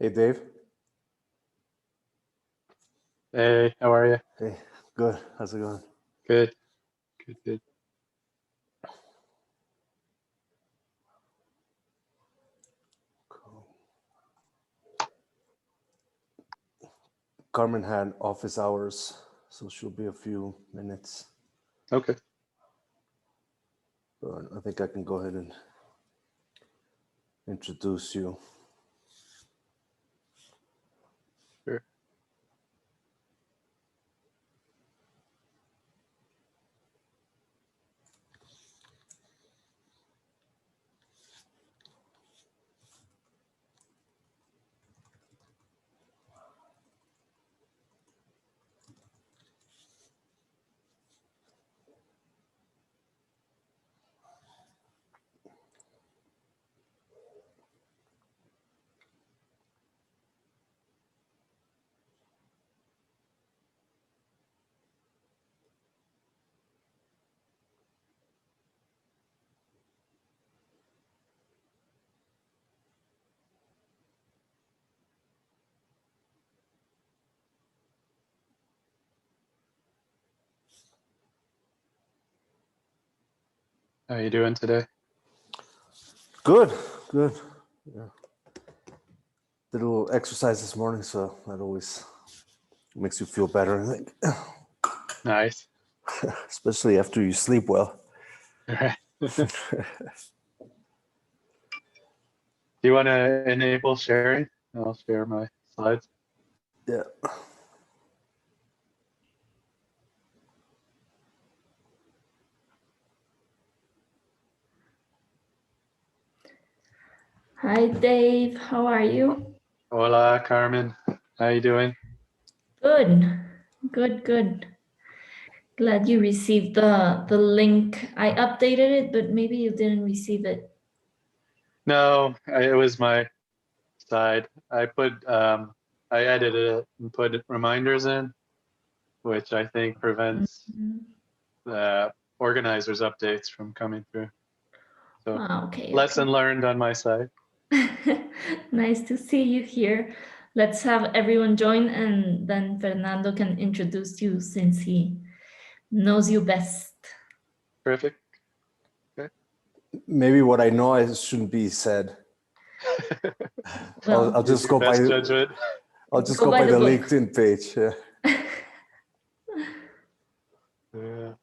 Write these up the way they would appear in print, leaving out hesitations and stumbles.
Hey, Dave. Hey, how are you? Hey, good. How's it going? Good. Good. Cool. Carmen had office hours, so she'll be a few minutes. Okay. But I think I can go ahead and introduce you. Sure. How you doing today? Good. Yeah. Did a little exercise this morning, so that always makes you feel better, I think. Nice. Especially after you sleep well. All right. Do you want to enable sharing? I'll share my slides. Yeah. Hi, Dave. How are you? Hola, Carmen. How you doing? Good. Glad you received the link. I updated it, but maybe you didn't receive it. No, it was my side. I edited it and put reminders in, which I think prevents the organizers' updates from coming through. So Okay. lesson learned on my side. Nice to see you here. Let's have everyone join, and then Fernando can introduce you since he knows you best. Perfect. Maybe what I know I shouldn't be said. Well, I'll just Use go your by. best judgment. I'll just Go go by by the the book. LinkedIn page. Yeah. Yeah.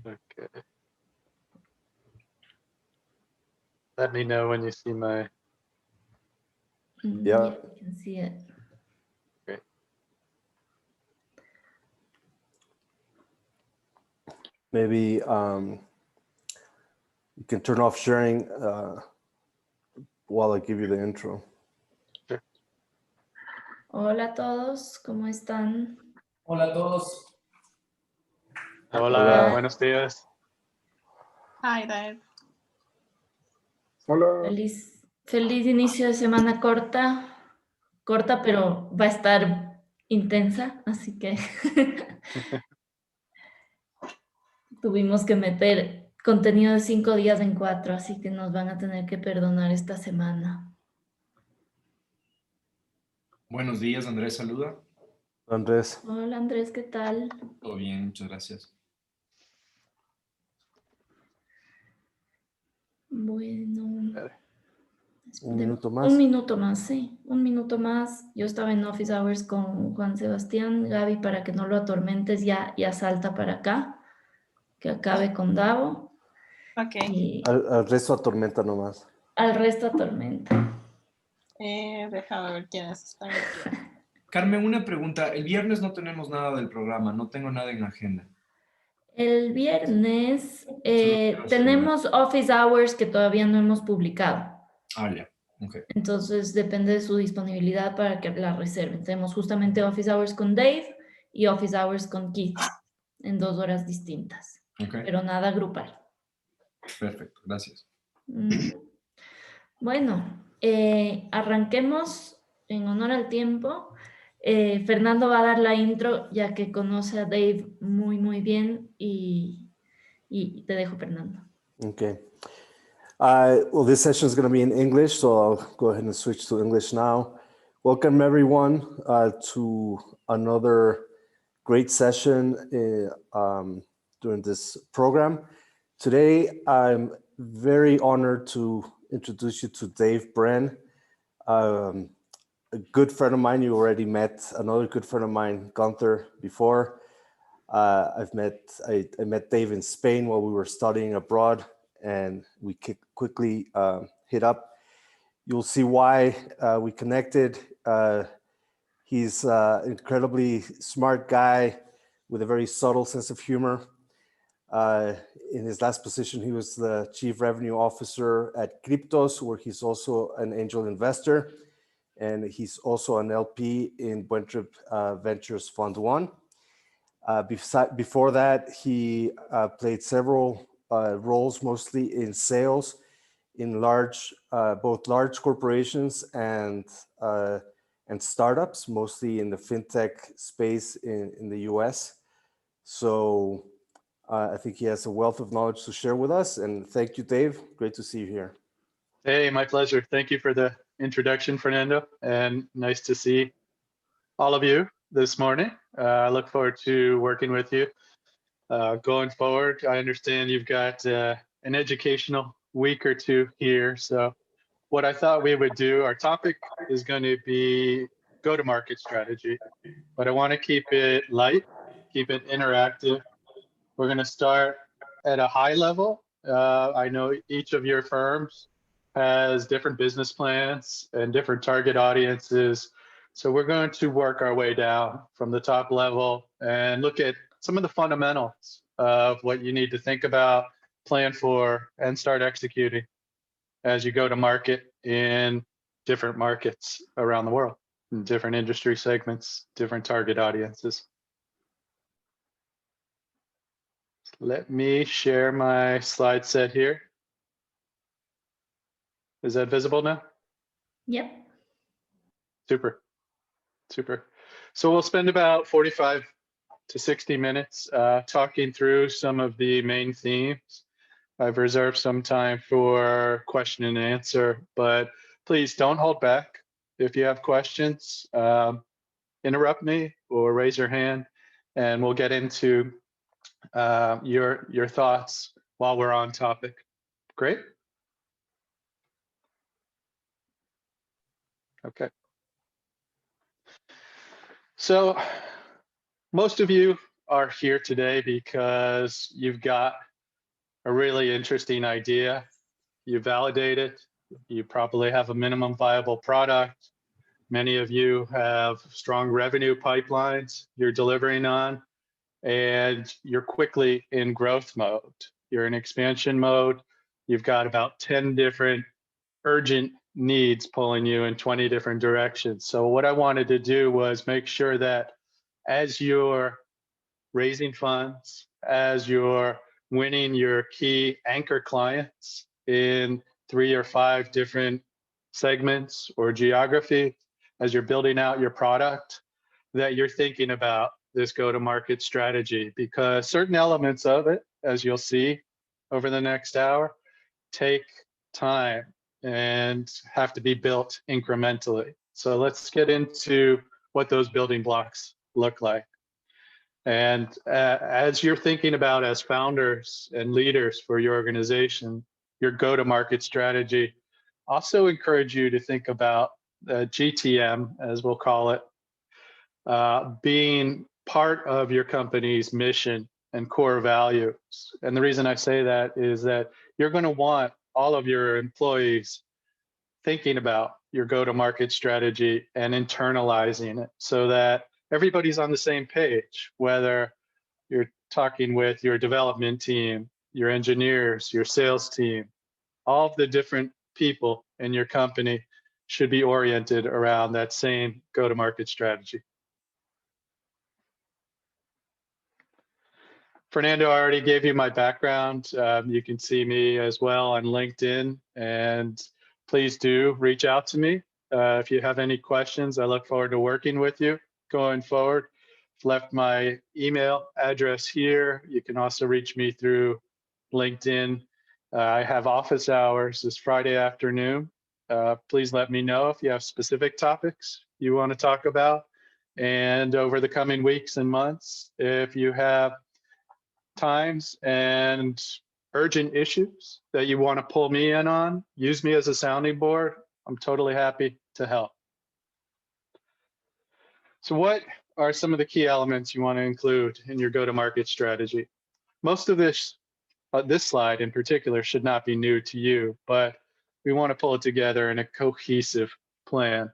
Okay. Let me know when you see my. Yeah. You can see it. Great. Maybe you can turn off sharing while I give you the intro. Sure. Hola a todos, ¿cómo están? Hola a todos. Hola, Hola. buenos días. Hi, Dave. Hola. Feliz inicio de semana corta, pero va a estar intensa, así que tuvimos que meter contenido de 5 días en 4, así que nos van a tener que perdonar esta semana. Buenos días, Andrés, saluda. Andrés. Hola Andrés, ¿qué tal? Todo bien, muchas gracias. Bueno, Un minuto más. Un minuto más, sí. Un minuto más. Yo estaba en Office Hours con Juan Sebastián. Gaby, para que no lo atormentes, ya salta para acá. Que acabe con Davo. Ok. Y Al resto atormenta nomás. al resto atormenta. Déjame ver quiénes están aquí. Carmen, una pregunta. El viernes no tenemos nada del programa, no tengo nada en agenda. El viernes quiero tenemos Office Hours que todavía no hemos publicado. Ah, ya. Ok. Entonces depende de su disponibilidad para que la reserven. Tenemos justamente Office Hours con Dave y Office Hours con Keith en 2 horas distintas. Ok. Pero nada grupal. Perfecto, gracias. Bueno, arranquemos en honor al tiempo. Fernando va a dar la intro ya que conoce a Dave muy bien y te dejo, Fernando. Okay. Well, this session is going to be in English, so I'll go ahead and switch to English now. Welcome everyone to another great session during this program. Today, I'm very honored to introduce you to Dave Bren, a good friend of mine. You already met another good friend of mine, Gunther, before. I met Dave in Spain while we were studying abroad, and we quickly hit up. You'll see why we connected. He's an incredibly smart guy with a very subtle sense of humor. In his last position, he was the Chief Revenue Officer at Cryptos, where he's also an angel investor. And he's also an LP in Buentrip Ventures Fund 1. Before that, he played several roles, mostly in sales, in both large corporations and startups, mostly in the fintech space in the US. So I think he has a wealth of knowledge to share with us. And thank you, Dave. Great to see you here. Hey, my pleasure. Thank you for the introduction, Fernando, and nice to see all of you this morning. I look forward to working with you going forward. I understand you've got an educational week or two here. So what I thought we would do, our topic is going to be go-to-market strategy, but I want to keep it light, keep it interactive. We're going to start at a high level. I know each of your firms has different business plans and different target audiences. So we're going to work our way down from the top level and look at some of the fundamentals of what you need to think about, plan for, and start executing as you go to market in different markets around the world, in different industry segments, different target audiences. Let me share my slide set here. Is that visible now? Yep. Super, super. So we'll spend about 45 to 60 minutes talking through some of the main themes. I've reserved some time for question and answer, but please don't hold back. If you have questions, interrupt me or raise your hand, and we'll get into your thoughts while we're on topic. Great. Okay. So most of you are here today because you've got a really interesting idea. You validate it. You probably have a minimum viable product. Many of you have strong revenue pipelines you're delivering on, and you're quickly in growth mode. You're in expansion mode. You've got about 10 different urgent needs pulling you in 20 different directions. So what I wanted to do was make sure that as you're raising funds, as you're winning your key anchor clients in 3 or 5 different segments or geography, as you're building out your product, that you're thinking about this go-to-market strategy, because certain elements of it, as you'll see over the next hour, take time and have to be built incrementally. So let's get into what those building blocks look like. And as you're thinking about as founders and leaders for your organization, your go-to-market strategy, also encourage you to think about GTM, as we'll call it, being part of your company's mission and core values. And the reason I say that is that you're going to want all of your employees thinking about your go-to-market strategy and internalizing it so that everybody's on the same page, whether you're talking with your development team, your engineers, your sales team, all of the different people in your company should be oriented around that same go-to-market strategy. Fernando, I already gave you my background. You can see me as well on LinkedIn, and please do reach out to me if you have any questions. I look forward to working with you going forward. I've left my email address here. You can also reach me through LinkedIn. I have office hours this Friday afternoon. Please let me know if you have specific topics you want to talk about. And over the coming weeks and months, if you have times and urgent issues that you want to pull me in on, use me as a sounding board. I'm totally happy to help. So what are some of the key elements you want to include in your go-to-market strategy? Most of this slide in particular should not be new to you, but we want to pull it together in a cohesive plan.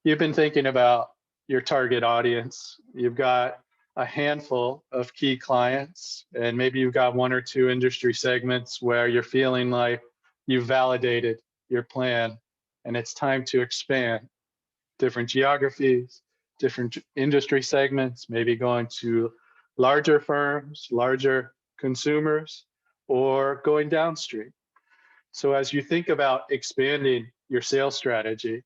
You've been thinking about your target audience. You've got a handful of key clients, and maybe you've got one or two industry segments where you're feeling like you've validated your plan and it's time to expand. Different geographies, different industry segments, maybe going to larger firms, larger consumers, or going downstream. So as you think about expanding your sales strategy,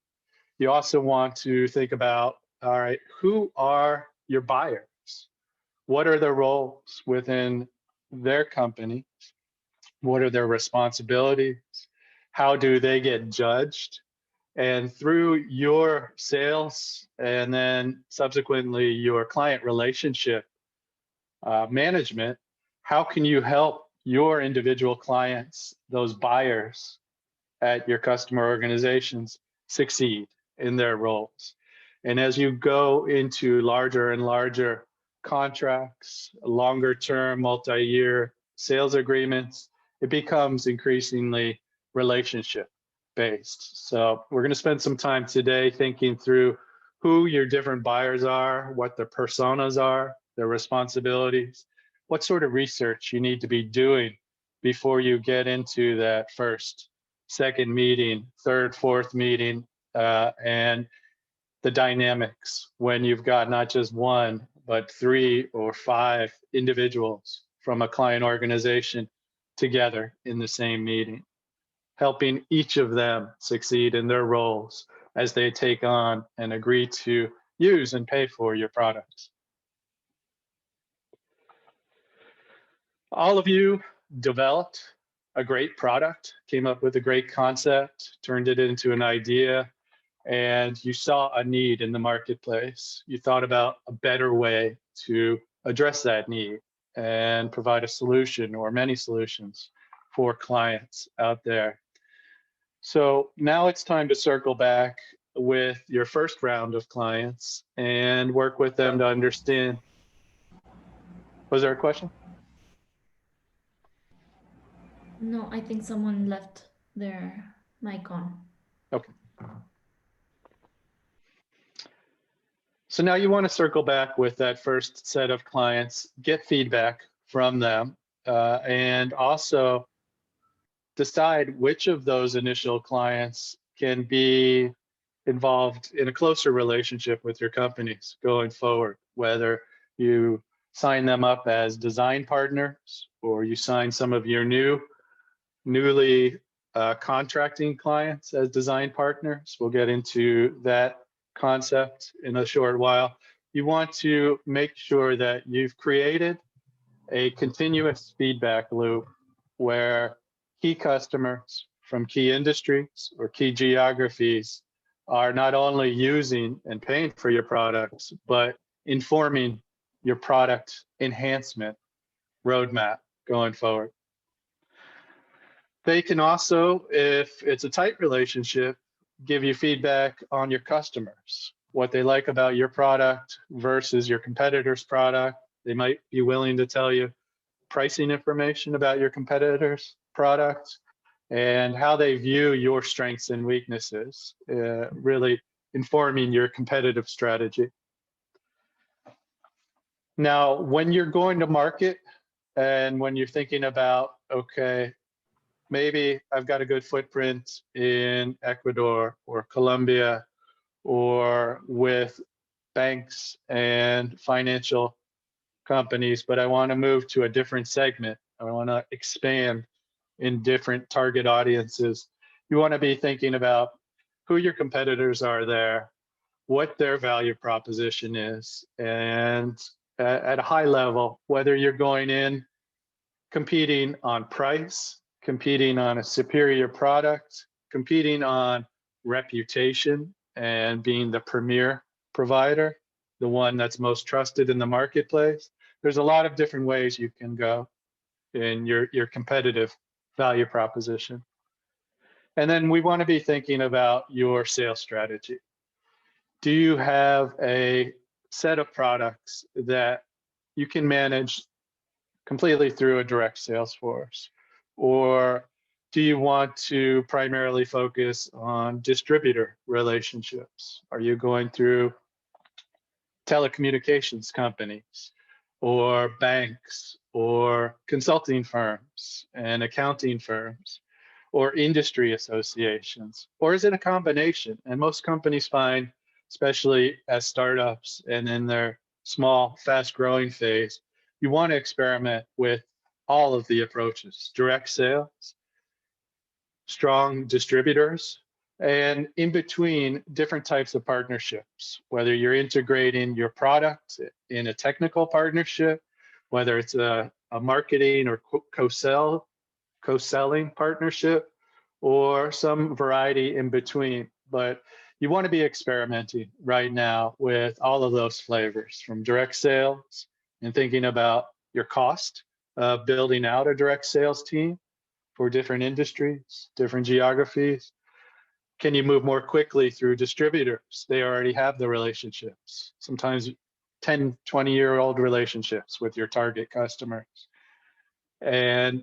you also want to think about, all right, who are your buyers? What are their roles within their company? What are their responsibilities? How do they get judged? And through your sales and then subsequently your client relationship management, how can you help your individual clients, those buyers at your customer organizations, succeed in their roles? And as you go into larger and larger contracts, longer term, multi-year sales agreements, it becomes increasingly relationship based. So we're going to spend some time today thinking through who your different buyers are, what their personas are, their responsibilities, what sort of research you need to be doing before you get into that first, second meeting, third, fourth meeting, and the dynamics when you've got not just one, but 3 or 5 individuals from a client organization together in the same meeting, helping each of them succeed in their roles as they take on and agree to use and pay for your products. All of you developed a great product, came up with a great concept, turned it into an idea, and you saw a need in the marketplace. You thought about a better way to address that need and provide a solution or many solutions for clients out there. So now it's time to circle back with your first round of clients and work with them to understand. Was there a question? No, I think someone left their mic on. Okay. So now you want to circle back with that first set of clients, get feedback from them, and also decide which of those initial clients can be involved in a closer relationship with your companies going forward, whether you sign them up as design partners or you sign some of your newly contracting clients as design partners. We'll get into that concept in a short while. You want to make sure that you've created a continuous feedback loop where key customers from key industries or key geographies are not only using and paying for your products, but informing your product enhancement roadmap going forward. They can also, if it's a tight relationship, give you feedback on your customers, what they like about your product versus your competitor's product. They might be willing to tell you pricing information about your competitor's product and how they view your strengths and weaknesses, really informing your competitive strategy. Now, when you're going to market and when you're thinking about, okay, maybe I've got a good footprint in Ecuador or Colombia or with banks and financial companies, but I want to move to a different segment. I want to expand in different target audiences. You want to be thinking about who your competitors are there, what their value proposition is, and at a high level, whether you're going in competing on price, competing on a superior product, competing on reputation and being the premier provider, the one that's most trusted in the marketplace. There's a lot of different ways you can go in your competitive value proposition. And then we want to be thinking about your sales strategy. Do you have a set of products that you can manage completely through a direct sales force? Or do you want to primarily focus on distributor relationships? Are you going through telecommunications companies or banks or consulting firms and accounting firms or industry associations? Or is it a combination? And most companies find, especially as startups and in their small, fast growing phase, you want to experiment with all of the approaches: direct sales, strong distributors, and in between different types of partnerships, whether you're integrating your product in a technical partnership, whether it's a marketing or co-selling partnership, or some variety in between. But you want to be experimenting right now with all of those flavors, from direct sales and thinking about your cost of building out a direct sales team for different industries, different geographies. Can you move more quickly through distributors? They already have the relationships, sometimes 10, 20-year-old relationships with your target customers. And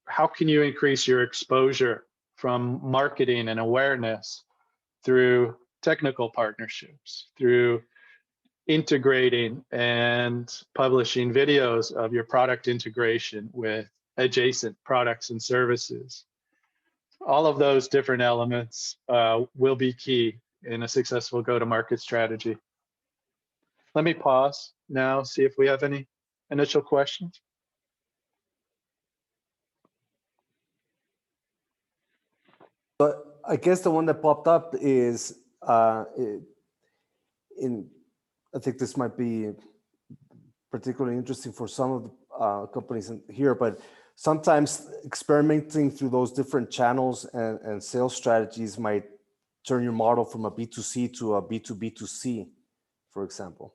how can you increase your exposure from marketing and awareness through technical partnerships, through integrating and publishing videos of your product integration with adjacent products and services? All of those different elements will be key in a successful go-to-market strategy. Let me pause now, see if we have any initial questions. But I guess the one that popped up is I think this might be particularly interesting for some of the companies in here, but sometimes experimenting through those different channels and sales strategies might turn your model from a B2C to a B2B2C, for example.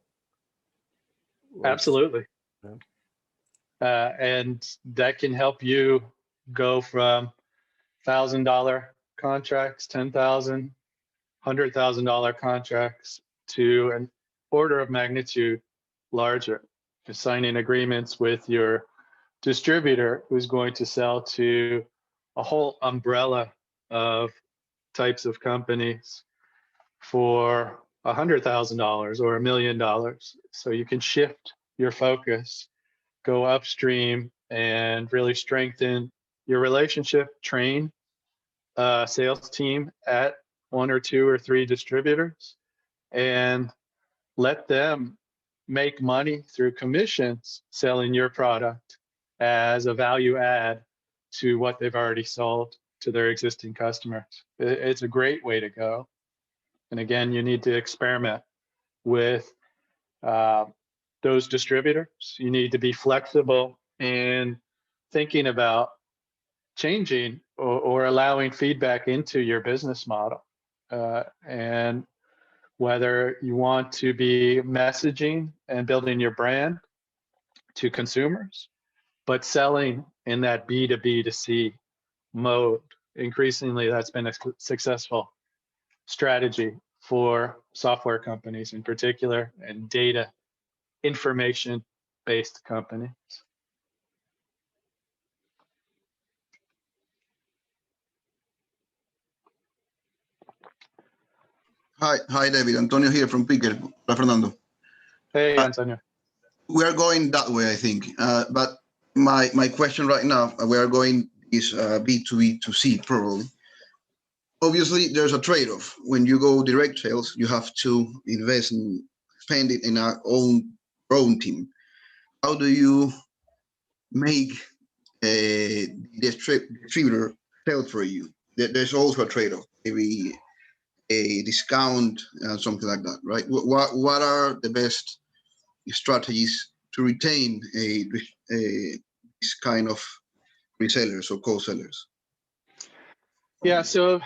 Absolutely. Yeah. And that can help you go from $1,000 contracts, $10,000, $100,000 contracts to an order of magnitude larger. You're signing agreements with your distributor who's going to sell to a whole umbrella of types of companies for $100,000 or $1 million. So you can shift your focus, go upstream, and really strengthen your relationship, train a sales team at 1 or 2 or 3 distributors, and let them make money through commissions selling your product as a value add to what they've already sold to their existing customers. It's a great way to go. And again, you need to experiment with those distributors. You need to be flexible in thinking about changing or allowing feedback into your business model. And whether you want to be messaging and building your brand to consumers, but selling in that B2B2C mode. Increasingly, that's been a successful strategy for software companies in particular, and data information-based companies. Hi, David. Antonio here from Picker. Hola, Fernando. Hey, Antonio. We are going that way, I think. But my question right now, we are going is B2B2C probably. Obviously, there's a trade-off. When you go direct sales, you have to invest and spend it in our own team. How do you make a distributor sell for you? There's also a trade-off. Maybe a discount, something like that, right? What are the best strategies to retain this kind of resellers or co-sellers? Yeah, so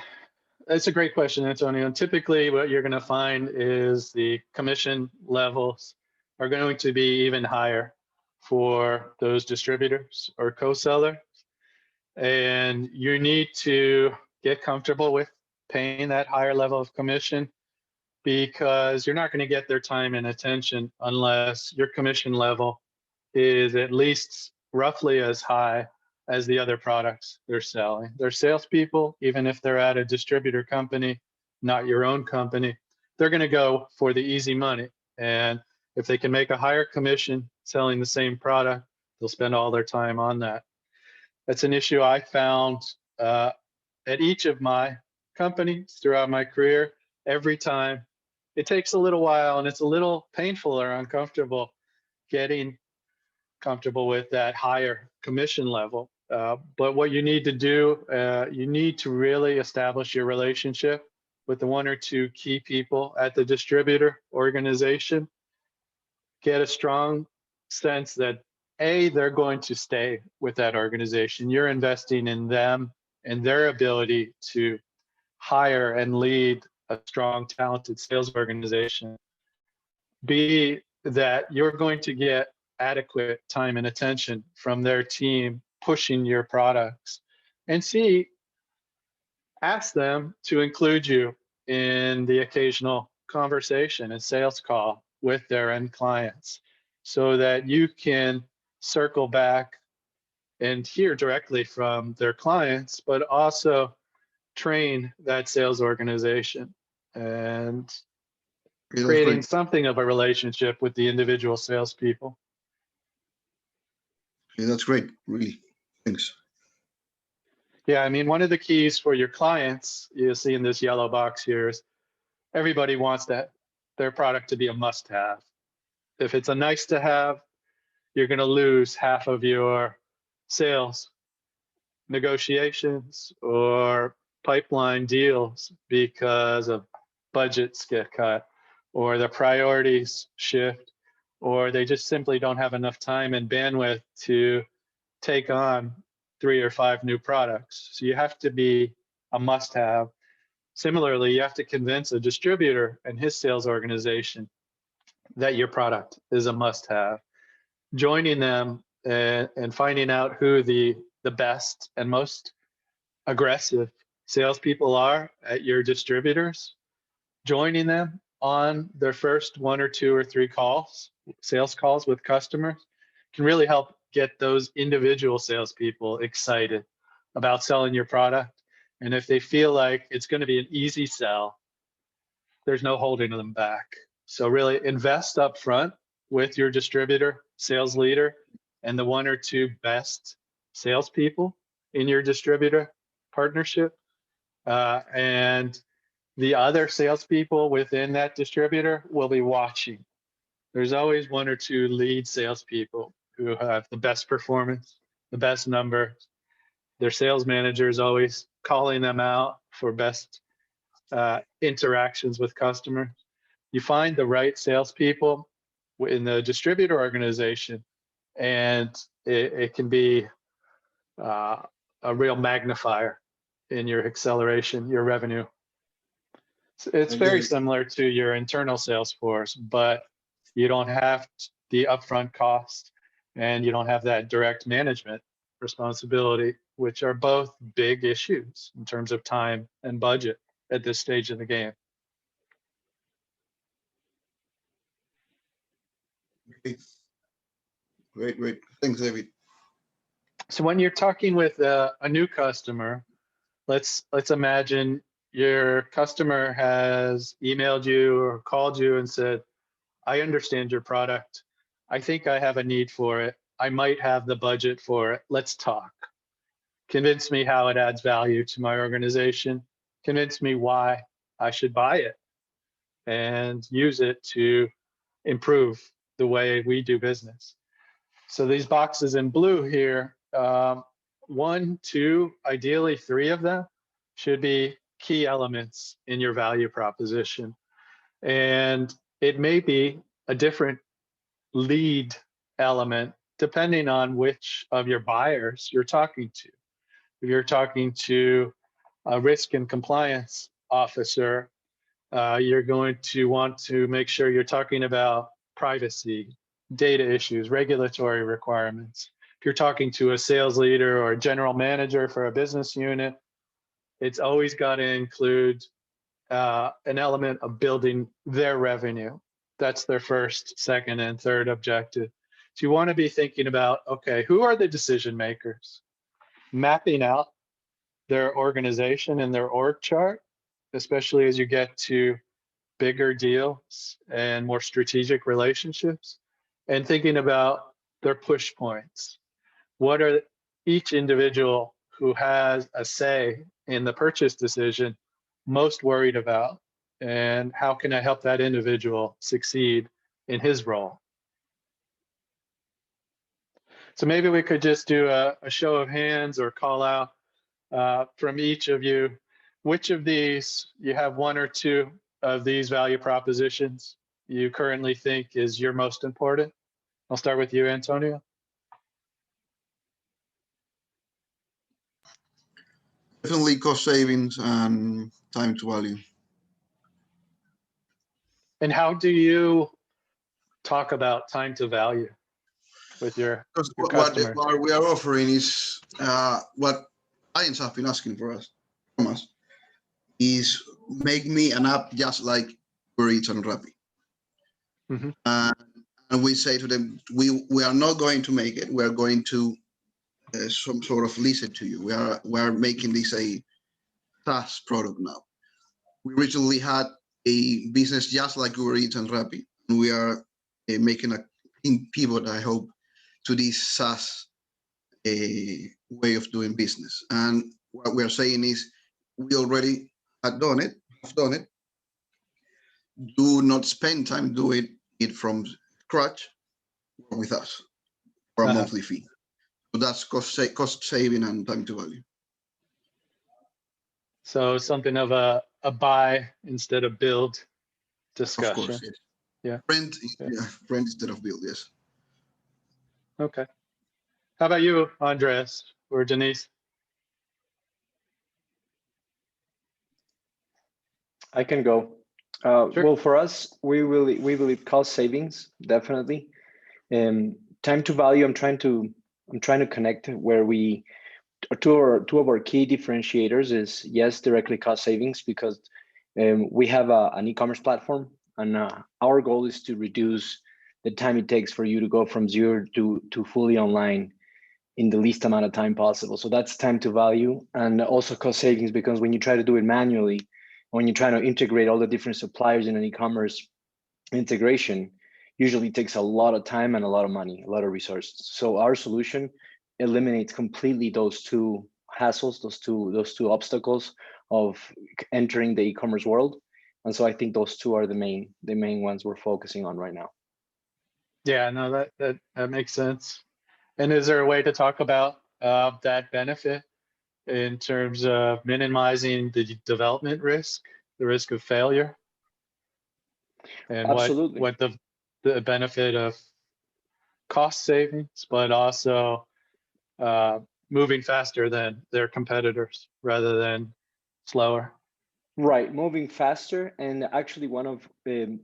That's a great question, Antonio. And typically what you're going to find is the commission levels are going to be even higher for those distributors or co-sellers. And you need to get comfortable with paying that higher level of commission, because you're not going to get their time and attention unless your commission level is at least roughly as high as the other products they're selling. Their salespeople, even if they're at a distributor company, not your own company, they're going to go for the easy money. And if they can make a higher commission selling the same product, they'll spend all their time on that. That's an issue I found at each of my companies throughout my career. Every time, it takes a little while and it's a little painful or uncomfortable getting comfortable with that higher commission level. But what you need to do, you need to really establish your relationship with the one or two key people at the distributor organization. Get a strong sense that they're going to stay with that organization. You're investing in them and their ability to hire and lead a strong, talented sales organization. B, that you're going to get adequate time and attention from their team pushing your products. And C, ask them to include you in the occasional conversation and sales call with their end clients so that you can circle back and hear directly from their clients, but also train that sales organization and creating something of a relationship with the individual salespeople. Yeah, that's great, really. Thanks. Yeah, I mean, one of the keys for your clients, you'll see in this yellow box here, is everybody wants their product to be a must-have. If it's a nice to have, you're going to lose half of your sales negotiations or pipeline deals because of budgets get cut or the priorities shift, or they just simply don't have enough time and bandwidth to take on 3 or 5 new products. So you have to be a must-have. Similarly, you have to convince a distributor and his sales organization that your product is a must-have. Joining them and finding out who the best and most aggressive salespeople are at your distributors, joining them on their first 1 or 2 or 3 calls, sales calls with customers, can really help get those individual salespeople excited about selling your product. And if they feel like it's going to be an easy sell, there's no holding them back. So really invest up front with your distributor, sales leader, and the 1 or 2 best salespeople in your distributor partnership. And the other salespeople within that distributor will be watching. There's always 1 or 2 lead salespeople who have the best performance, the best numbers. Their sales manager is always calling them out for best interactions with customers. You find the right salespeople in the distributor organization, and it can be a real magnifier in your acceleration, your revenue. It's very similar to your internal sales force, but you don't have the upfront cost and you don't have that direct management responsibility, which are both big issues in terms of time and budget at this stage of the game. Okay. Great, great. Thanks, David. So when you're talking with a new customer, let's imagine your customer has emailed you or called you and said, I understand your product. I think I have a need for it. I might have the budget for it. Let's talk. Convince me how it adds value to my organization. Convince me why I should buy it and use it to improve the way we do business. So these boxes in blue here, 1, 2, ideally 3 of them should be key elements in your value proposition. And it may be a different lead element depending on which of your buyers you're talking to. If you're talking to a risk and compliance officer, you're going to want to make sure you're talking about privacy, data issues, regulatory requirements. If you're talking to a sales leader or a general manager for a business unit, it's always got to include an element of building their revenue. That's their first, second, and third objective. So you want to be thinking about, okay, who are the decision makers? Mapping out their organization and their org chart, especially as you get to bigger deals and more strategic relationships, and thinking about their push points. What are each individual who has a say in the purchase decision most worried about? And how can I help that individual succeed in his role? So maybe we could just do a show of hands or call out from each of you, which of these you have one or two of these value propositions you currently think is your most important? I'll start with you, Antonio. Definitely cost savings and time to value. And how do you talk about time to value with your Because customers? what we are offering is what clients have been asking from us is make me an app just like Uber Eats and Rappi. Mhm. And we say to them, we are not going to make it. We are going to some sort of lease it to you. We are making this a SaaS product now. We originally had a business just like Uber Eats and Rappi, and we are making a pivot, I hope, to this SaaS way of doing business. And what we are saying is, we already have done it. Do not spend time doing it from scratch with us for a monthly fee. So that's cost saving and time to value. So something of a buy instead of build discussion. Of course, yes. Yeah. Rent instead of build, yes. Okay. How about you, Andres or Denise? I can go. Sure. Well, for us, we believe cost savings, definitely. Time to value, I'm trying to connect where two of our key differentiators is, yes, directly cost savings, because we have an e-commerce platform, and our goal is to reduce the time it takes for you to go from zero to fully online in the least amount of time possible. So that's time to value, and also cost savings, because when you try to do it manually, when you're trying to integrate all the different suppliers in an e-commerce integration, usually takes a lot of time and a lot of money, a lot of resources. So our solution eliminates completely those two hassles, those two obstacles of entering the e-commerce world. And so I think those two are the main ones we're focusing on right now. Yeah, no, that makes sense. And is there a way to talk about that benefit in terms of minimizing the development risk, the risk of failure? And Absolutely. what the benefit of cost savings, but also moving faster than their competitors rather than slower. Right, moving faster. And actually one of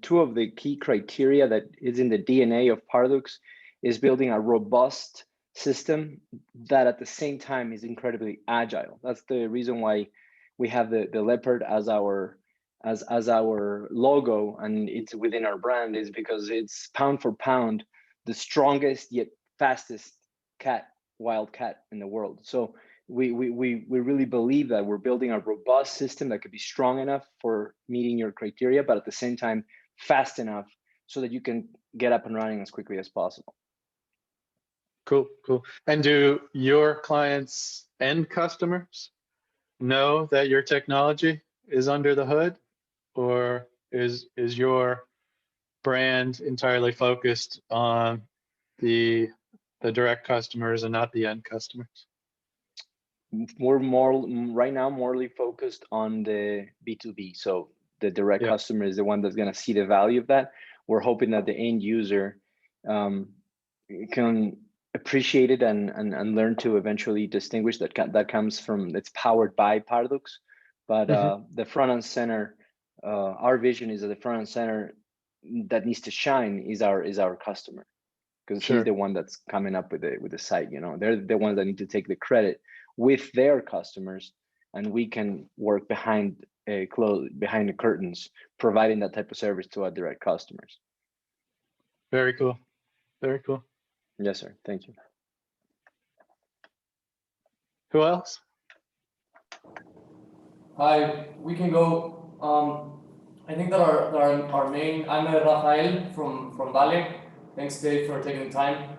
two of the key criteria that is in the DNA of Pardux is building a robust system that at the same time is incredibly agile. That's the reason why we have the leopard as our logo, and it's within our brand, is because it's pound for pound the strongest yet fastest wild cat in the world. So we really believe that we're building a robust system that could be strong enough for meeting your criteria, but at the same time fast enough so that you can get up and running as quickly as possible. Cool. And do your clients and customers know that your technology is under the hood, or is your brand entirely focused on the direct customers and not the end customers? We're right now morely focused on the B2B. So the direct customer is the one that's going to see the value of that. We're hoping that the end user can appreciate it and learn to eventually distinguish that comes from, it's powered by Pardux, but the front and center, our vision is that the front and center that needs to shine is our customer, because Sure. he's the one that's coming up with the site. You know, they're the ones that need to take the credit with their customers, and we can work behind behind the curtains, providing that type of service to our direct customers. Very cool. Very cool. Yes, sir. Thank you. Who else? Hi, we can go. I think that our main, I'm Rafael from Vale. Thanks, Dave, for taking the time.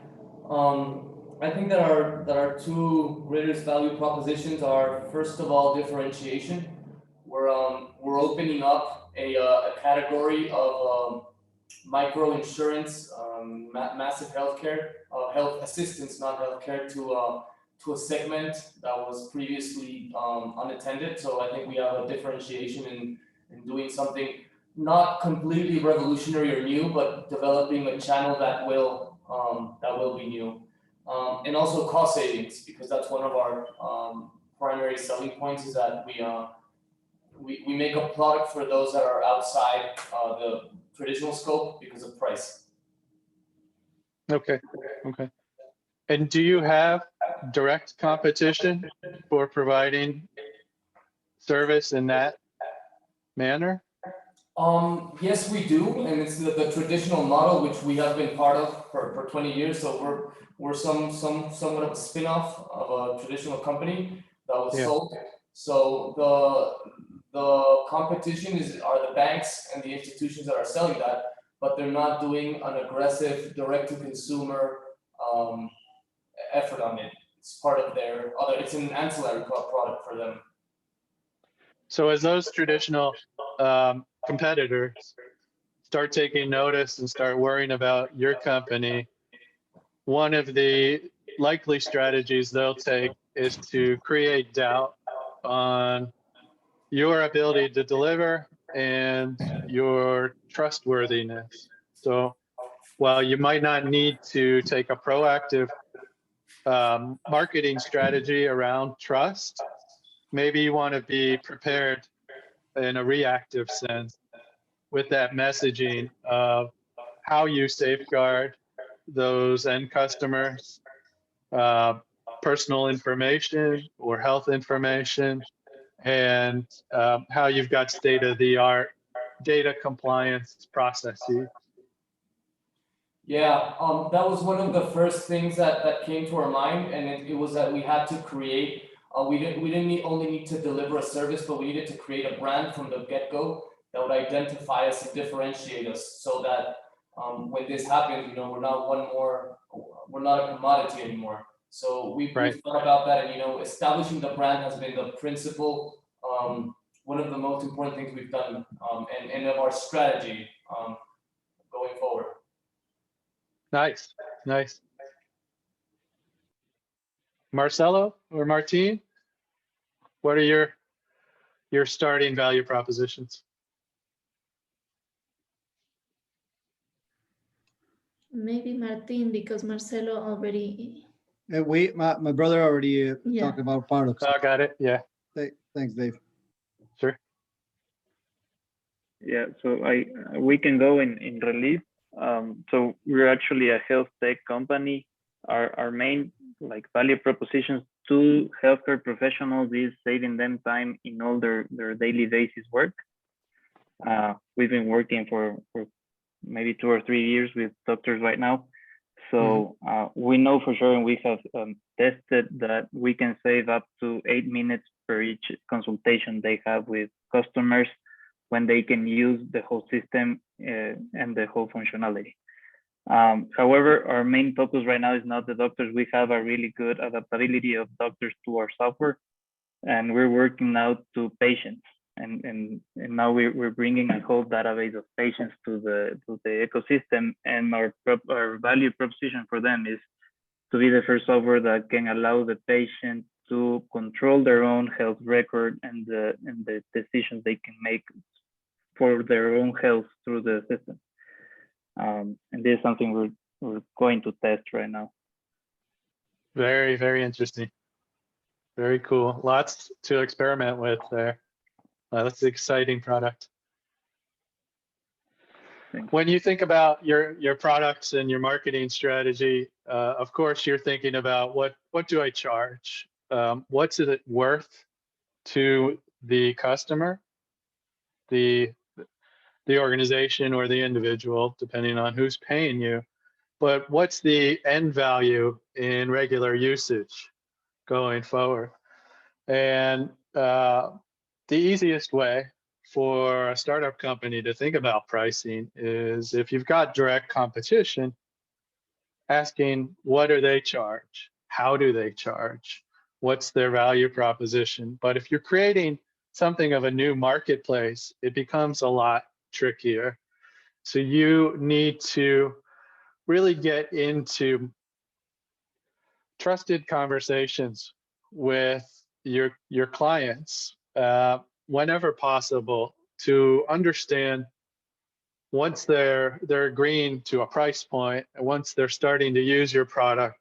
I think that our two greatest value propositions are, first of all, differentiation. We're opening up a category of micro insurance, massive healthcare, health assistance, not healthcare, to a segment that was previously unattended. So I think we have a differentiation in doing something not completely revolutionary or new, but developing a channel that will be new. And also cost savings, because that's one of our primary selling points, is that we make a product for those that are outside the traditional scope because of price. Okay. Okay. And do you have direct competition for providing service in that manner? Yes, we do, and it's the traditional model which we have been part of for 20 years. So we're somewhat of a spin-off of a traditional company that was sold. So the competition are the banks and the institutions that are selling that, but they're not doing an aggressive direct-to-consumer effort on it. It's part of their other. It's an ancillary product for them. So as those traditional competitors start taking notice and start worrying about your company, one of the likely strategies they'll take is to create doubt on your ability to deliver and your trustworthiness. So while you might not need to take a proactive marketing strategy around trust, maybe you want to be prepared in a reactive sense with that messaging of how you safeguard those end customers' personal information or health information, and how you've got state-of-the-art data compliance processes. Yeah, that was one of the first things that came to our mind, and it was that we had to create. We didn't only need to deliver a service, but we needed to create a brand from the get-go that would identify us and differentiate us, so that when this happens, we're not a commodity anymore. So we've thought about that, and establishing the brand has been the principal, one of the most important things we've done, and of our strategy going forward. Nice, nice. Marcelo or Martin, what are your starting value propositions? Maybe Martin, because Marcelo already. My brother already talked about products. Oh, got it. Yeah. Thanks, Dave. Sure. Yeah, so we can go in relief. So we're actually a health tech company. Our main value propositions to healthcare professionals is saving them time in all their daily basis work. We've been working for maybe 2 or 3 years with doctors right now. So we know for sure, and we have tested that we can save up to 8 minutes per each consultation they have with customers when they can use the whole system and the whole functionality. However, our main focus right now is not the doctors. We have a really good adaptability of doctors to our software, and we're working now to patients. And now we're bringing a whole database of patients to the ecosystem, and our value proposition for them is to be the first software that can allow the patient to control their own health record and the decisions they can make for their own health through the system. And this is something we're going to test right now. Very, very interesting. Very cool. Lots to experiment with there. That's an exciting product. Thanks. When you think about your products and your marketing strategy, of course, you're thinking about what do I charge? What's it worth to the customer, the organization, or the individual, depending on who's paying you? But what's the end value in regular usage going forward? And the easiest way for a startup company to think about pricing is, if you've got direct competition, asking what do they charge? How do they charge? What's their value proposition? But if you're creating something of a new marketplace, it becomes a lot trickier. So you need to really get into trusted conversations with your clients whenever possible, to understand, once they're agreeing to a price point, and once they're starting to use your product,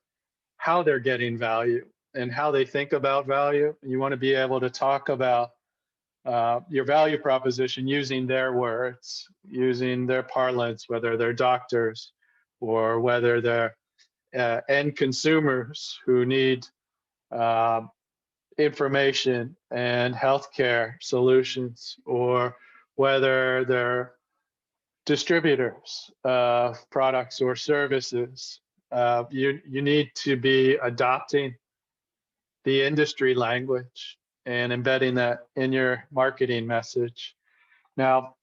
how they're getting value and how they think about value. You want to be able to talk about your value proposition using their words, using their parlance, whether they're doctors or whether they're end consumers who need information and healthcare solutions, or whether they're distributors of products or services. You need to be adopting the industry language and embedding that in your marketing message. Now,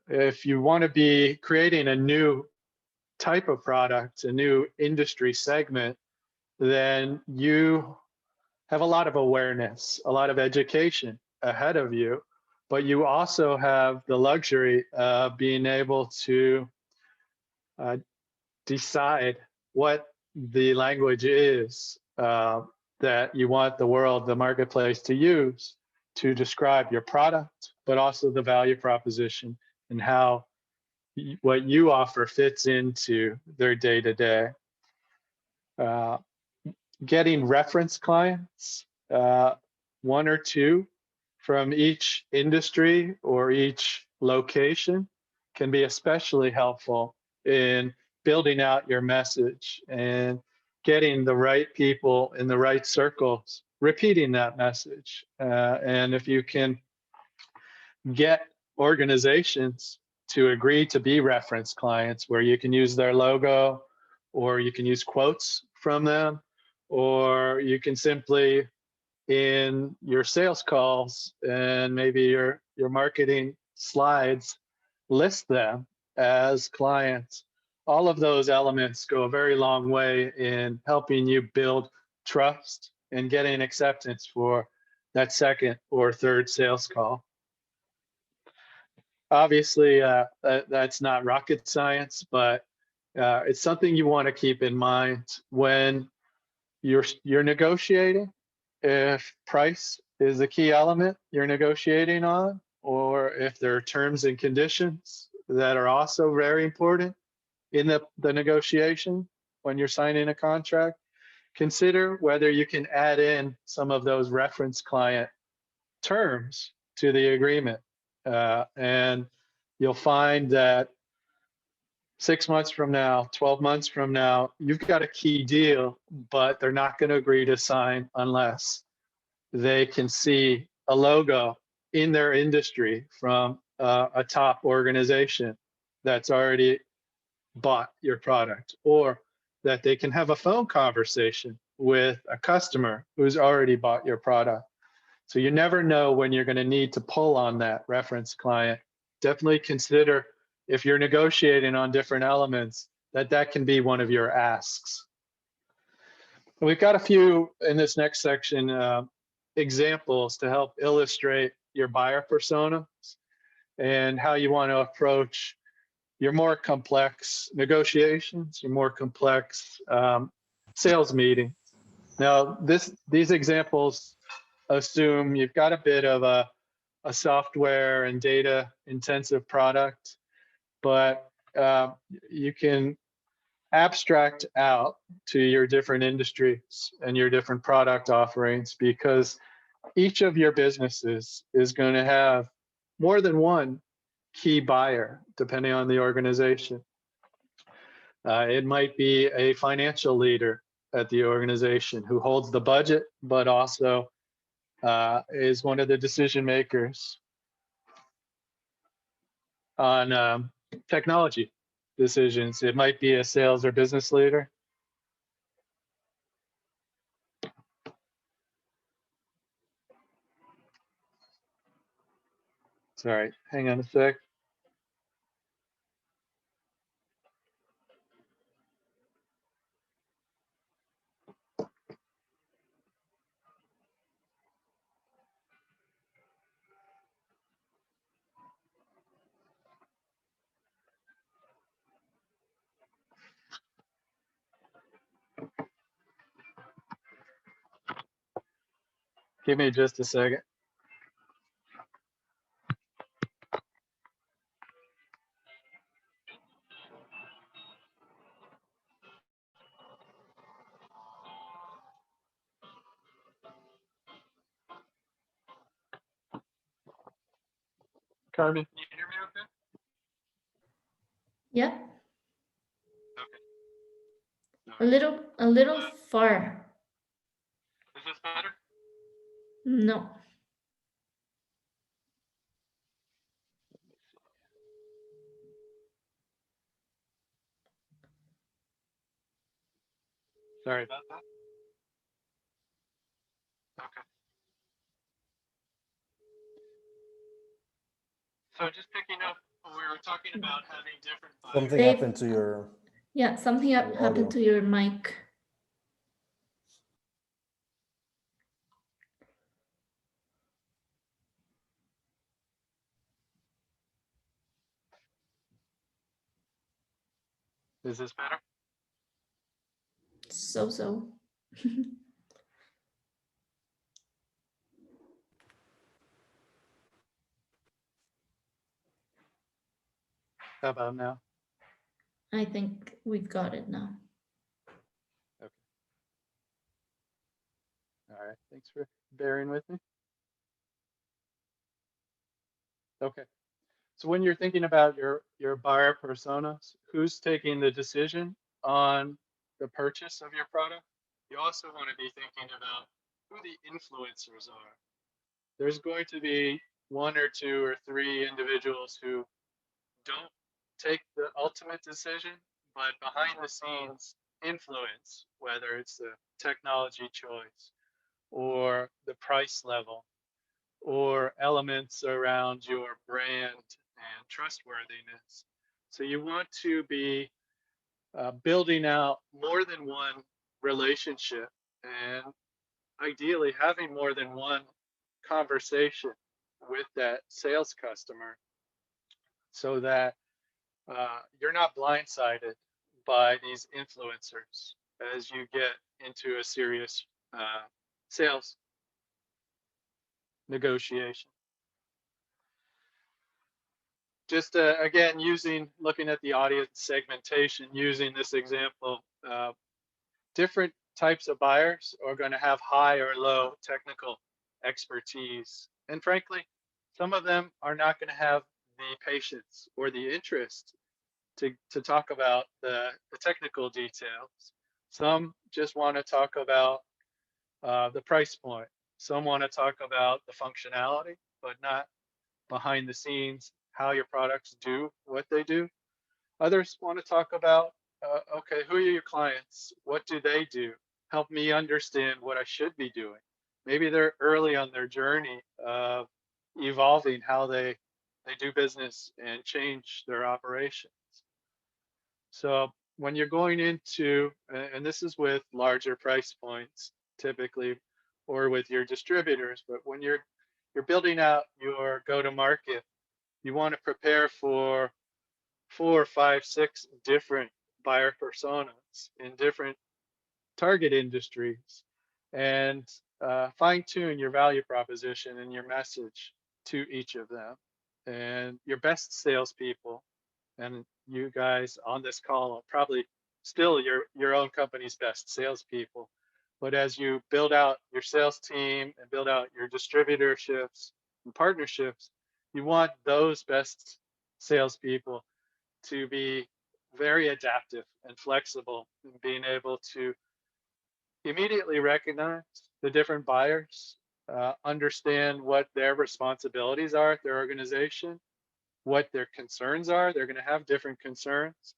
if you want to be creating a new type of product, a new industry segment, then you have a lot of awareness, a lot of education ahead of you, but you also have the luxury of being able to decide what the language is that you want the world, the marketplace, to use to describe your product, but also the value proposition and how what you offer fits into their day-to-day. Getting reference clients, one or two from each industry or each location, can be especially helpful in building out your message and getting the right people in the right circles repeating that message. And if you can get organizations to agree to be reference clients, where you can use their logo, or you can use quotes from them, or you can simply, in your sales calls and maybe your marketing slides, list them as clients. All of those elements go a very long way in helping you build trust and getting acceptance for that second or third sales call. Obviously, that's not rocket science, but it's something you want to keep in mind when you're negotiating. If price is a key element you're negotiating on, or if there are terms and conditions that are also very important in the negotiation when you're signing a contract, consider whether you can add in some of those reference client terms to the agreement. And you'll find that 6 months from now, 12 months from now, you've got a key deal, but they're not going to agree to sign unless they can see a logo in their industry from a top organization that's already bought your product, or that they can have a phone conversation with a customer who's already bought your product. So you never know when you're going to need to pull on that reference client. Definitely consider, if you're negotiating on different elements, that can be one of your asks. We've got a few in this next section, examples to help illustrate your buyer personas and how you want to approach your more complex negotiations, your more complex sales meetings. Now, these examples assume you've got a bit of a software and data intensive product, but you can abstract out to your different industries and your different product offerings, because each of your businesses is going to have more than one key buyer, depending on the organization. It might be a financial leader at the organization who holds the budget, but also is one of the decision makers on technology decisions. It might be a sales or business leader. Sorry, hang on a sec. Give me just a second. Carmen, can you hear me okay? Yeah. Okay. A little far. Is this better? No. Sorry about that. Okay. So just picking up, we were talking about having different buyers. Something Dave, happened to your. Yeah, something Your audio. happened to your mic. Is this better? So. How about now? I think we've got it now. Okay. All right. Thanks for bearing with me. Okay. So when you're thinking about your buyer personas, who's taking the decision on the purchase of your product? You also want to be thinking about who the influencers are. There's going to be one or two or three individuals who don't take the ultimate decision, but behind the scenes influence, whether it's the technology choice or the price level or elements around your brand and trustworthiness. So you want to be building out more than one relationship and ideally having more than one conversation with that sales customer so that you're not blindsided by these influencers as you get into a serious sales negotiation. Just again, looking at the audience segmentation, using this example, different types of buyers are going to have high or low technical expertise. And frankly, some of them are not going to have the patience or the interest to talk about the technical details. Some just want to talk about the price point. Some want to talk about the functionality, but not behind the scenes, how your products do what they do. Others want to talk about, okay, who are your clients? What do they do? Help me understand what I should be doing. Maybe they're early on their journey of evolving how they do business and change their operations. So when you're going into, and this is with larger price points typically, or with your distributors, but when you're building out your go-to-market, you want to prepare for 4, 5, 6 different buyer personas in different target industries, and fine-tune your value proposition and your message to each of them. And your best salespeople, and you guys on this call are probably still your own company's best salespeople. But as you build out your sales team and build out your distributorships and partnerships, You want those best salespeople to be very adaptive and flexible in being able to immediately recognize the different buyers, understand what their responsibilities are at their organization, what their concerns are. They're going to have different concerns,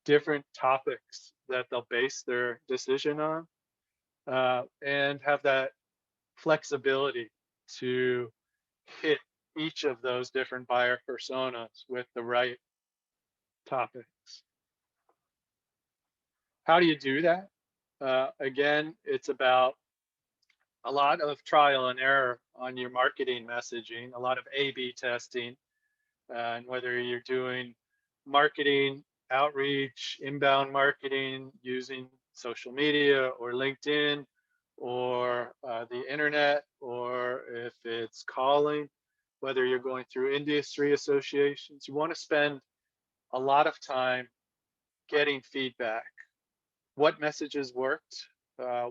different topics that they'll base their decision on, and have that flexibility to hit each of those different buyer personas with the right topics. How do you do that? Again, it's about a lot of trial and error on your marketing messaging, a lot of A/B testing, and whether you're doing marketing, outreach, inbound marketing using social media or LinkedIn or the internet, or if it's calling, whether you're going through industry associations, you want to spend a lot of time getting feedback. What messages worked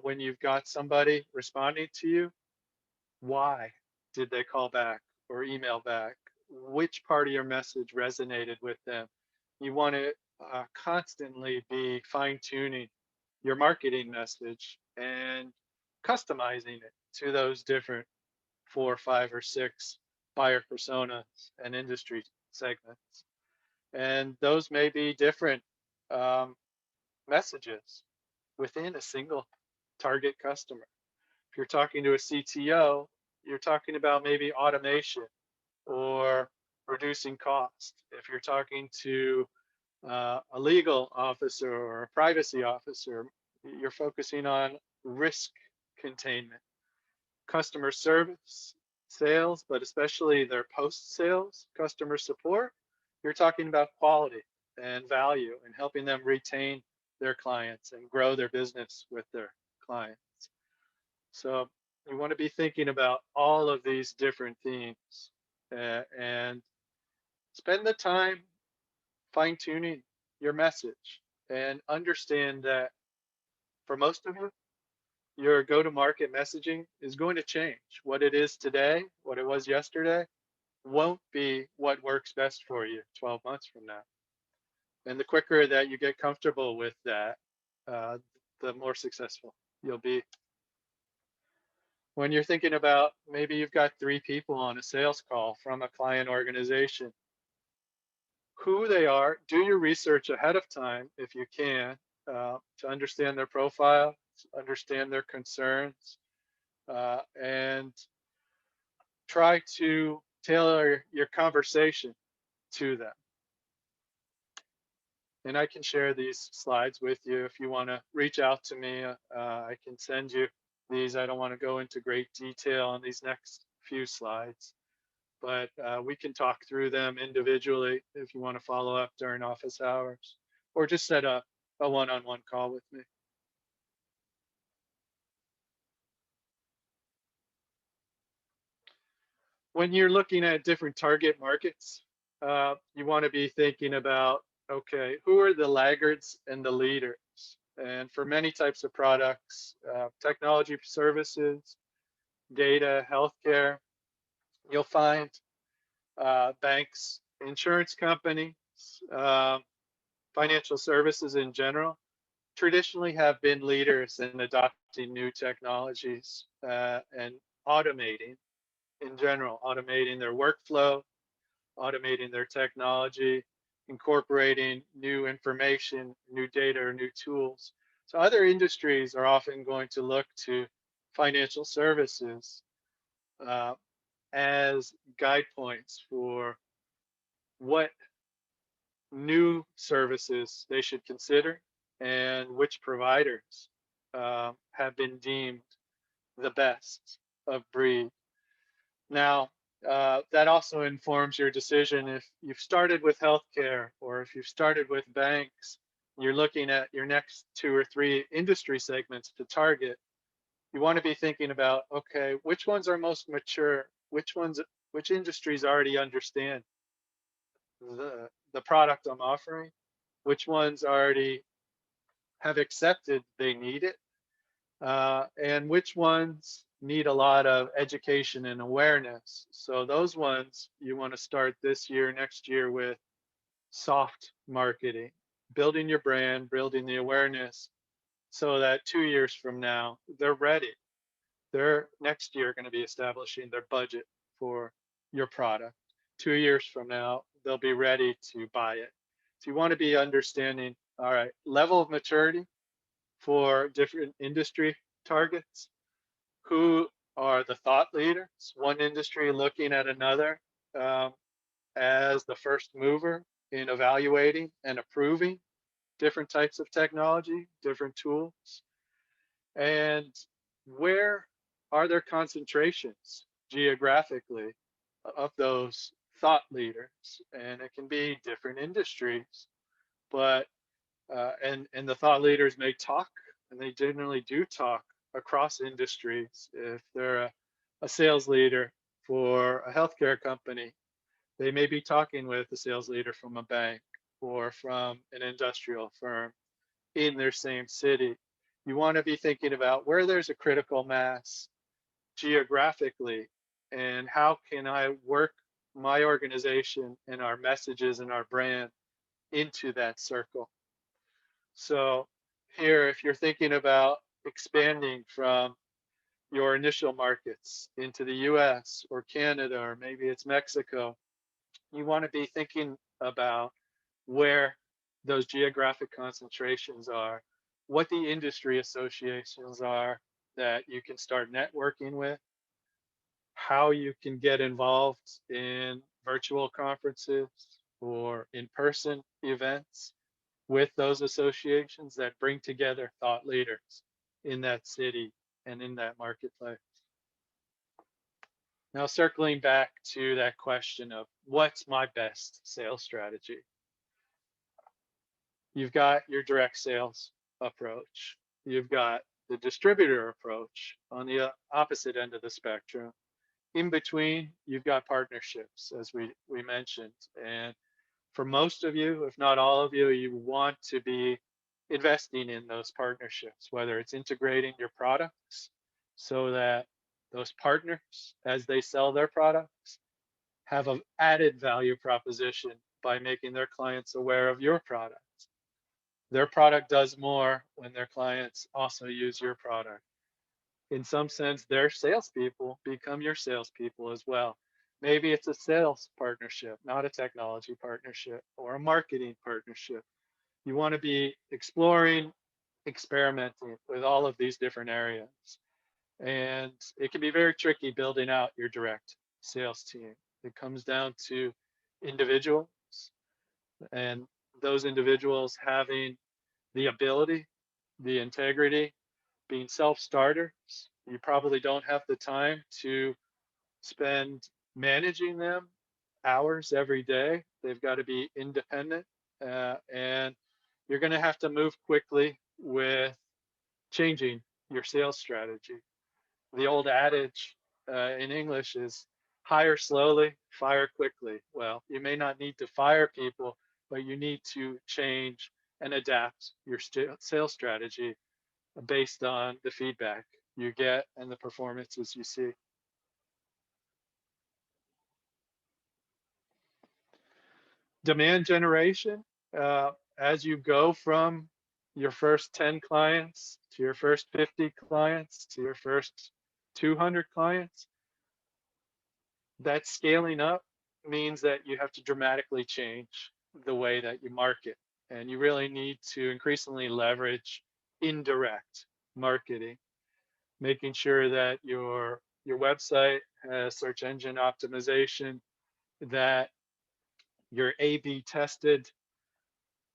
when you've got somebody responding to you? Why did they call back or email back? Which part of your message resonated with them? You want to constantly be fine-tuning your marketing message and customizing it to those different 4, 5, or 6 buyer personas and industry segments. And those may be different messages within a single target customer. If you're talking to a CTO, you're talking about maybe automation or reducing cost. If you're talking to a legal officer or a privacy officer, you're focusing on risk containment, customer service, sales, but especially their post-sales customer support. You're talking about quality and value and helping them retain their clients and grow their business with their clients. So you want to be thinking about all of these different themes and spend the time fine-tuning your message and understand that for most of you, your go-to-market messaging is going to change. What it is today, what it was yesterday, won't be what works best for you 12 months from now. And the quicker that you get comfortable with that, the more successful you'll be. When you're thinking about maybe you've got 3 people on a sales call from a client organization, who they are, do your research ahead of time if you can, to understand their profile, to understand their concerns, and try to tailor your conversation to them. And I can share these slides with you if you want to reach out to me. I can send you these. I don't want to go into great detail on these next few slides, but we can talk through them individually if you want to follow up during office hours, or just set up a one-on-one call with me. When you're looking at different target markets, you want to be thinking about, okay, who are the laggards and the leaders? And for many types of products, technology services, data, healthcare, you'll find banks, insurance companies, financial services in general, traditionally have been leaders in adopting new technologies and automating in general, automating their workflow, automating their technology, incorporating new information, new data, or new tools. So other industries are often going to look to financial services as guide points for what new services they should consider and which providers have been deemed the best of breed. Now, that also informs your decision if you've started with healthcare or if you've started with banks, you're looking at your next 2 or 3 industry segments to target. You want to be thinking about, okay, which ones are most mature? Which industries already understand the product I'm offering? Which ones already have accepted they need it? and which ones need a lot of education and awareness. So those ones you want to start this year, next year with soft marketing, building your brand, building the awareness so that 2 years from now, they're ready. They're next year going to be establishing their budget for your product. 2 years from now, they'll be ready to buy it. So you want to be understanding, all right, level of maturity for different industry targets. Who are the thought leaders? One industry looking at another um, as the first mover in evaluating and approving different types of technology, different tools. And where are there concentrations geographically of those thought leaders? And it can be different industries, but and the thought leaders may talk, and they generally do talk across industries. If they're a sales leader for a healthcare company, they may be talking with a sales leader from a bank or from an industrial firm in their same city. You want to be thinking about where there's a critical mass geographically, and how can I work my organization and our messages and our brand into that circle. So here, if you're thinking about expanding from your initial markets into the US or Canada, or maybe it's Mexico, you want to be thinking about where those geographic concentrations are, what the industry associations are that you can start networking with, how you can get involved in virtual conferences or in-person events with those associations that bring together thought leaders in that city and in that marketplace. Now, circling back to that question of what's my best sales strategy? You've got your direct sales approach. You've got the distributor approach on the opposite end of the spectrum. In between, you've got partnerships, as we mentioned. And for most of you, if not all of you, you want to be investing in those partnerships, whether it's integrating your products so that those partners, as they sell their products, have an added value proposition by making their clients aware of your product. Their product does more when their clients also use your product. In some sense, their salespeople become your salespeople as well. Maybe it's a sales partnership, not a technology partnership or a marketing partnership. You want to be exploring, experimenting with all of these different areas. And it can be very tricky building out your direct sales team. It comes down to individuals, and those individuals having the ability, the integrity, being self-starters. You probably don't have the time to spend managing them hours every day. They've got to be independent, and you're going to have to move quickly with changing your sales strategy. The old adage in English is hire slowly, fire quickly. Well, you may not need to fire people, but you need to change and adapt your sales strategy based on the feedback you get and the performances you see. Demand generation, as you go from your first 10 clients to your first 50 clients to your first 200 clients, that scaling up means that you have to dramatically change the way that you market. And you really need to increasingly leverage indirect marketing, making sure that your website has search engine optimization, that your A/B tested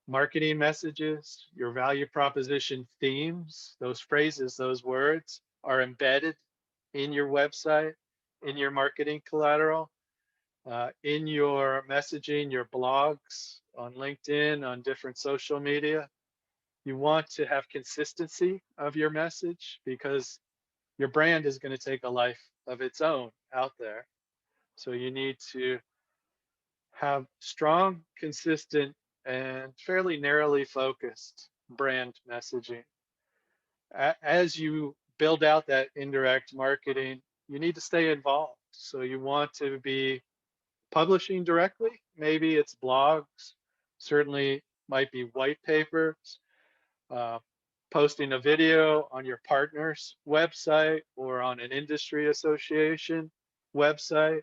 marketing messages, your value proposition themes, those phrases, those words are embedded in your website, in your marketing collateral, in your messaging, your blogs, on LinkedIn, on different social media. You want to have consistency of your message because your brand is going to take a life of its own out there. So you need to have strong, consistent, and fairly narrowly focused brand messaging. as you build out that indirect marketing, you need to stay involved. So you want to be publishing directly. Maybe it's blogs, certainly might be white papers, uh, posting a video on your partner's website or on an industry association website.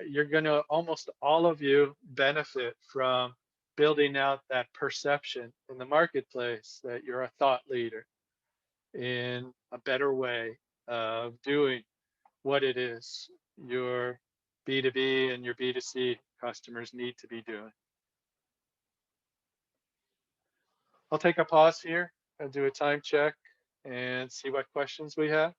You're going to, almost all of you, benefit from building out that perception in the marketplace that you're a thought leader in a better way of doing what it is your B2B and your B2C customers need to be doing. I'll take a pause here and do a time check and see what questions we have.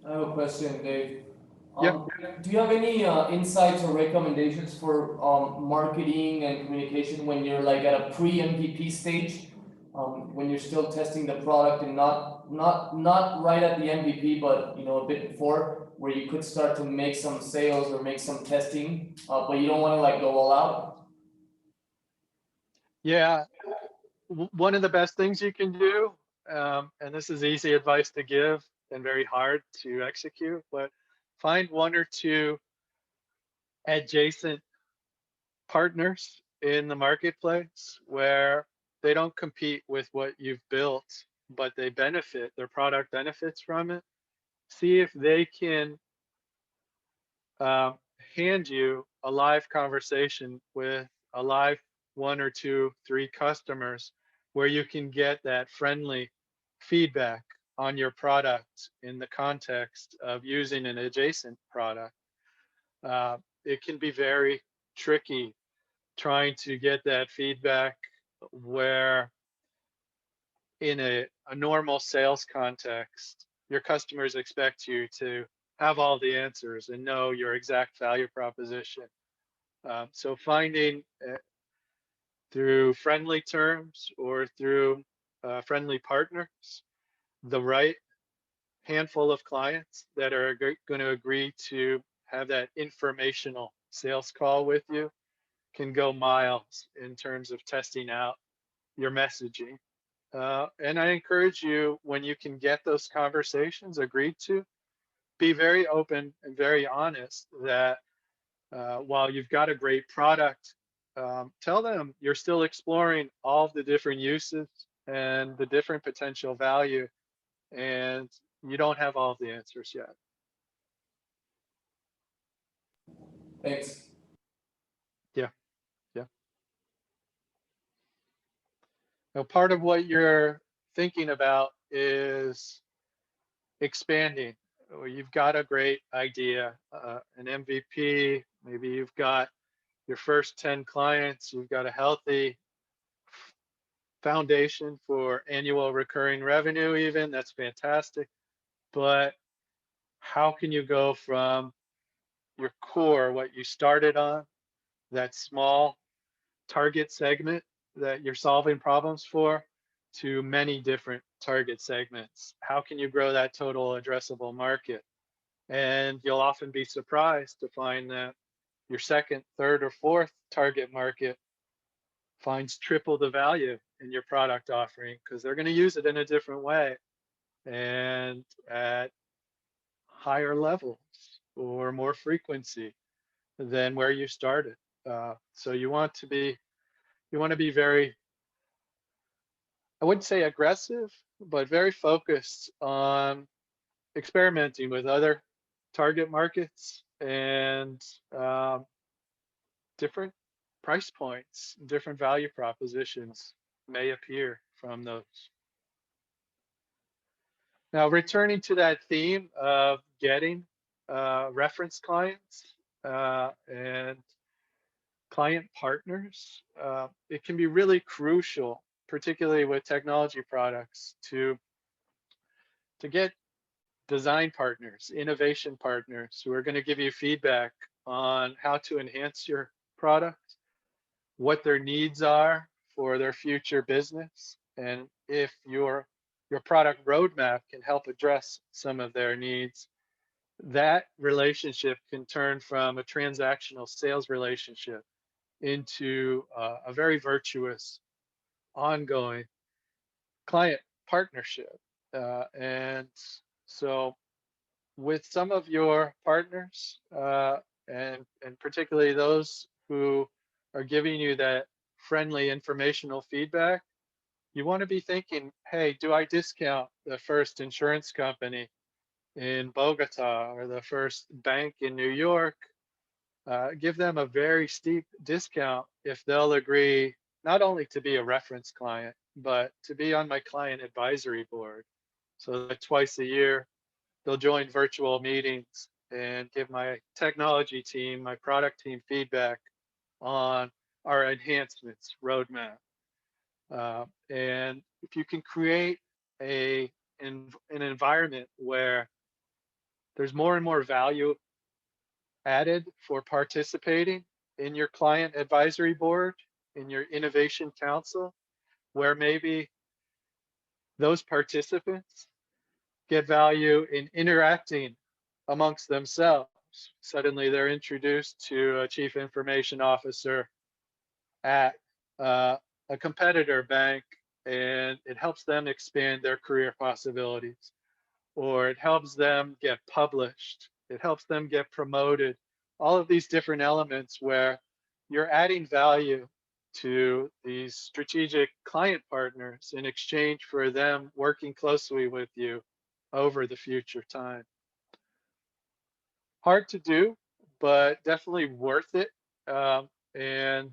I have a question, Dave. Yeah. Do you have any insights or recommendations for marketing and communication when you're like at a pre-MVP stage, when you're still testing the product and not right at the MVP, but you know, a bit before, where you could start to make some sales or make some testing, but you don't want to like go all out? Yeah. One of the best things you can do, and this is easy advice to give and very hard to execute, but find one or two adjacent partners in the marketplace where they don't compete with what you've built, but they benefit, their product benefits from it. See if they can hand you a live conversation with a live 1 or 2, 3 customers where you can get that friendly feedback on your product in the context of using an adjacent product. It can be very tricky trying to get that feedback where in a normal sales context, your customers expect you to have all the answers and know your exact value proposition. So finding through friendly terms or through friendly partners, the right handful of clients that are going to agree to have that informational sales call with you can go miles in terms of testing out your messaging. And I encourage you, when you can get those conversations agreed to, be very open and very honest that while you've got a great product, tell them you're still exploring all of the different uses and the different potential value, and you don't have all of the answers yet. Thanks. Yeah, yeah. Now, part of what you're thinking about is expanding. You've got a great idea, an MVP, maybe you've got your first 10 clients, you've got a healthy foundation for annual recurring revenue even, that's fantastic. But how can you go from your core, what you started on, that small target segment that you're solving problems for, to many different target segments? How can you grow that total addressable market? And you'll often be surprised to find that your second, third, or fourth target market finds triple the value in your product offering because they're going to use it in a different way and at higher levels or more frequency than where you started. So you want to be very, I wouldn't say aggressive, but very focused on experimenting with other target markets and different price points, different value propositions may appear from those. Now, returning to that theme of getting reference clients and client partners, it can be really crucial, particularly with technology products, to get design partners, innovation partners who are going to give you feedback on how to enhance your product, what their needs are for their future business, and if your product roadmap can help address some of their needs. That relationship can turn from a transactional sales relationship into a very virtuous, ongoing client partnership. And so with some of your partners, and particularly those who are giving you that friendly informational feedback, you want to be thinking, hey, do I discount the first insurance company in Bogota or the first bank in New York? Give them a very steep discount if they'll agree not only to be a reference client, but to be on my client advisory board. So that twice a year, they'll join virtual meetings and give my technology team, my product team feedback on our enhancements roadmap. And if you can create an environment where there's more and more value added for participating in your client advisory board, in your innovation council, where maybe those participants get value in interacting amongst themselves. Suddenly they're introduced to a chief information officer at a competitor bank, and it helps them expand their career possibilities, or it helps them get published, it helps them get promoted. All of these different elements where you're adding value to these strategic client partners in exchange for them working closely with you over the future time. Hard to do, but definitely worth it. And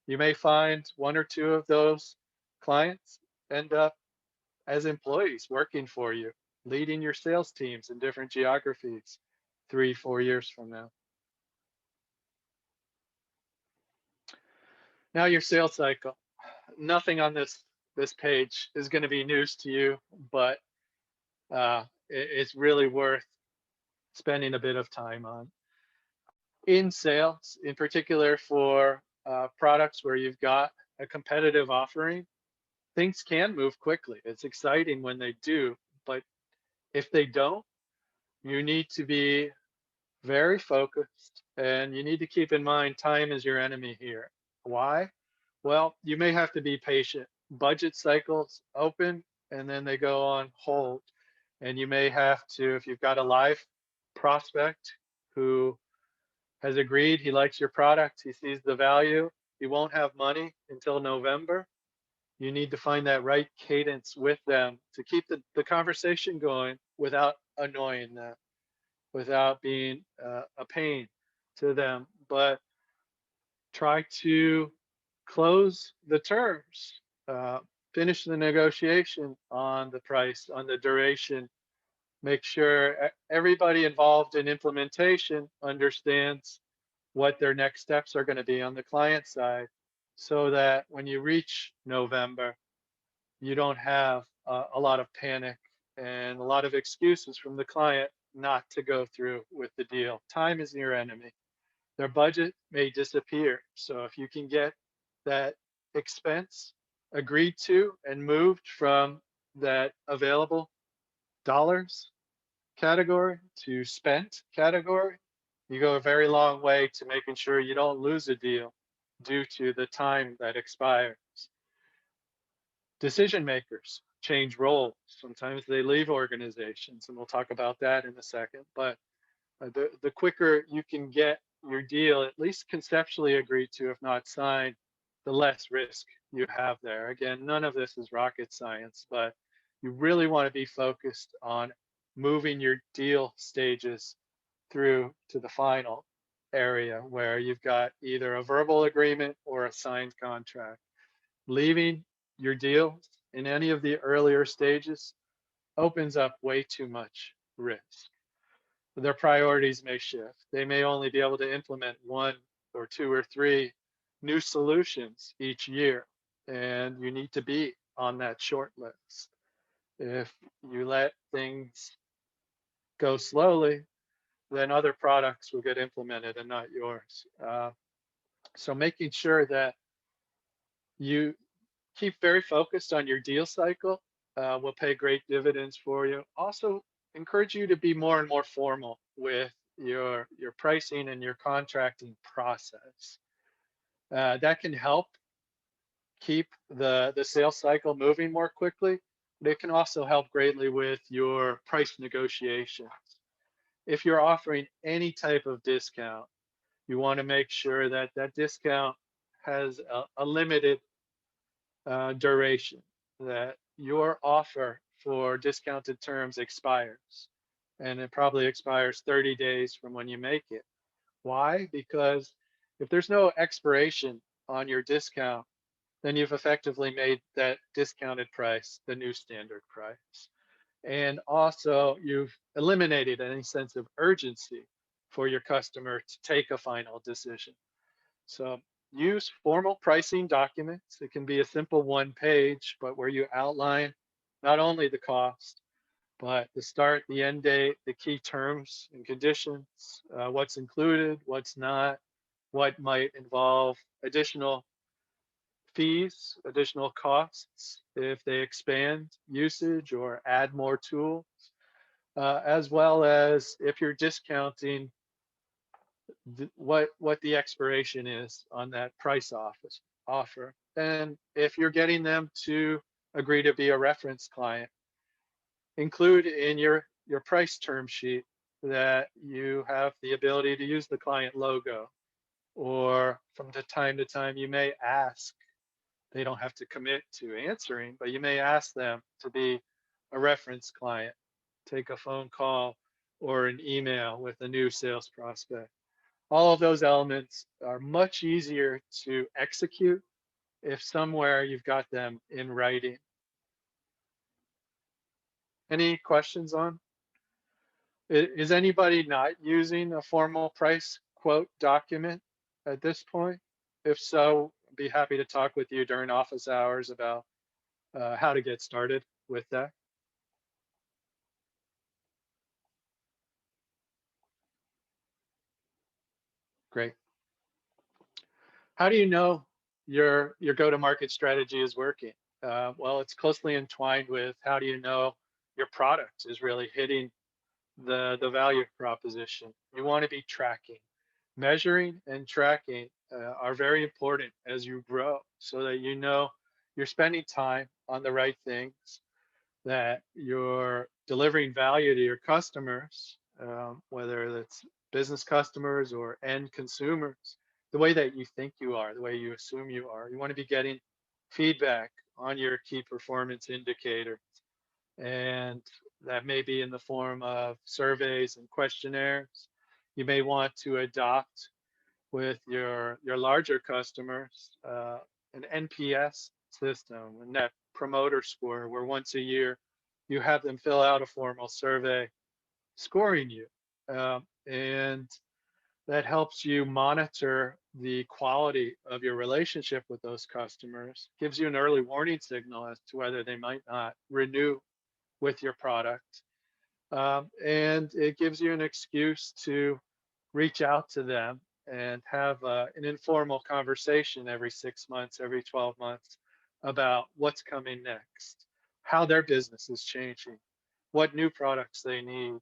you may find one or two of those clients end up as employees working for you, leading your sales teams in different geographies 3-4 years from now. Now your sales cycle. Nothing on this page is going to be news to you, but it's really worth spending a bit of time on. In sales, in particular for products where you've got a competitive offering, things can move quickly. It's exciting when they do, but if they don't, you need to be very focused, and you need to keep in mind time is your enemy here. Why? Well, you may have to be patient. Budget cycles open and then they go on hold. And you may have to, if you've got a live prospect who has agreed, he likes your product, he sees the value, he won't have money until November. You need to find that right cadence with them to keep the conversation going without annoying them, without being a pain to them, but try to close the terms, finish the negotiation on the price, on the duration, make sure everybody involved in implementation understands what their next steps are going to be on the client side, so that when you reach November, you don't have a lot of panic and a lot of excuses from the client not to go through with the deal. Time is your enemy. Their budget may disappear. So if you can get that expense agreed to and moved from that available dollars category to spent category, you go a very long way to making sure you don't lose a deal due to the time that expires. Decision makers change roles. Sometimes they leave organizations, and we'll talk about that in a second. But the quicker you can get your deal at least conceptually agreed to, if not signed, the less risk you have there. Again, none of this is rocket science, but you really want to be focused on moving your deal stages through to the final area where you've got either a verbal agreement or a signed contract. Leaving your deals in any of the earlier stages opens up way too much risk. Their priorities may shift. They may only be able to implement 1 or 2 or 3 new solutions each year, and you need to be on that short list. If you let things go slowly, then other products will get implemented and not yours. So making sure that you keep very focused on your deal cycle will pay great dividends for you. Also, encourage you to be more and more formal with your pricing and your contracting process. That can help keep the sales cycle moving more quickly, but it can also help greatly with your price negotiations. If you're offering any type of discount, you want to make sure that that discount has a limited duration, that your offer for discounted terms expires, and it probably expires 30 days from when you make it. Why? Because if there's no expiration on your discount, then you've effectively made that discounted price the new standard price. And also, you've eliminated any sense of urgency for your customer to take a final decision. So use formal pricing documents. It can be a simple one page, but where you outline not only the cost, but the start, the end date, the key terms and conditions, what's included, what's not, what might involve additional fees, additional costs if they expand usage or add more tools, as well as if you're discounting what the expiration is on that price offer. And if you're getting them to agree to be a reference client, include in your price term sheet that you have the ability to use the client logo, or from the time to time you may ask, they don't have to commit to answering, but you may ask them to be a reference client, take a phone call or an email with a new sales prospect. All of those elements are much easier to execute if somewhere you've got them in writing. Any questions on? Is anybody not using a formal price quote document at this point? If so, I'd be happy to talk with you during office hours about how to get started with that. Great. How do you know your go-to-market strategy is working? Well, it's closely entwined with how do you know your product is really hitting the value proposition. You want to be tracking. Measuring and tracking are very important as you grow, so that you know you're spending time on the right things, that you're delivering value to your customers, whether that's business customers or end consumers, the way that you think you are, the way you assume you are. You want to be getting feedback on your key performance indicators. And that may be in the form of surveys and questionnaires. You may want to adopt with your larger customers an NPS system, a net promoter score, where once a year you have them fill out a formal survey scoring you. And that helps you monitor the quality of your relationship with those customers, gives you an early warning signal as to whether they might not renew with your product. And it gives you an excuse to reach out to them and have an informal conversation every 6 months, every 12 months about what's coming next, how their business is changing, what new products they need,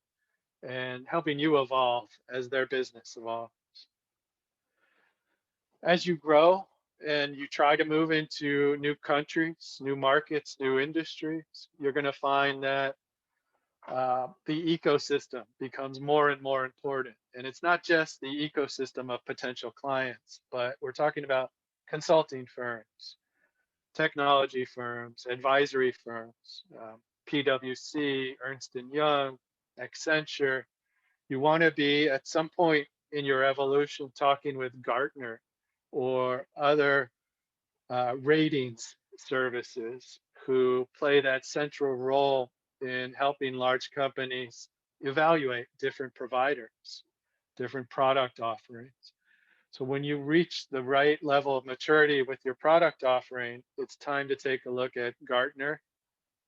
and helping you evolve as their business evolves. As you grow and you try to move into new countries, new markets, new industries, you're going to find that the ecosystem becomes more and more important. And it's not just the ecosystem of potential clients, but we're talking about consulting firms, technology firms, advisory firms, PwC, Ernst & Young, Accenture. You want to be at some point in your evolution talking with Gartner or other ratings services who play that central role in helping large companies evaluate different providers, different product offerings. So when you reach the right level of maturity with your product offering, it's time to take a look at Gartner.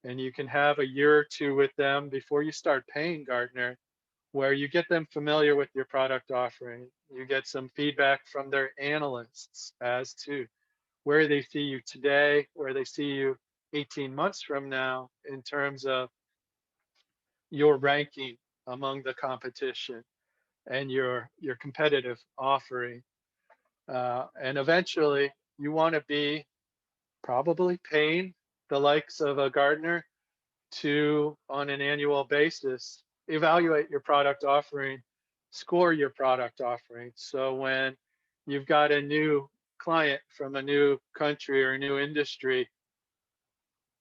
And you can have a year or two with them before you start paying Gartner, where you get them familiar with your product offering. You get some feedback from their analysts as to where they see you today, where they see you 18 months from now in terms of your ranking among the competition and your competitive offering. And eventually you want to be probably paying the likes of a Gartner to, on an annual basis, evaluate your product offering, score your product offering. So when you've got a new client from a new country or a new industry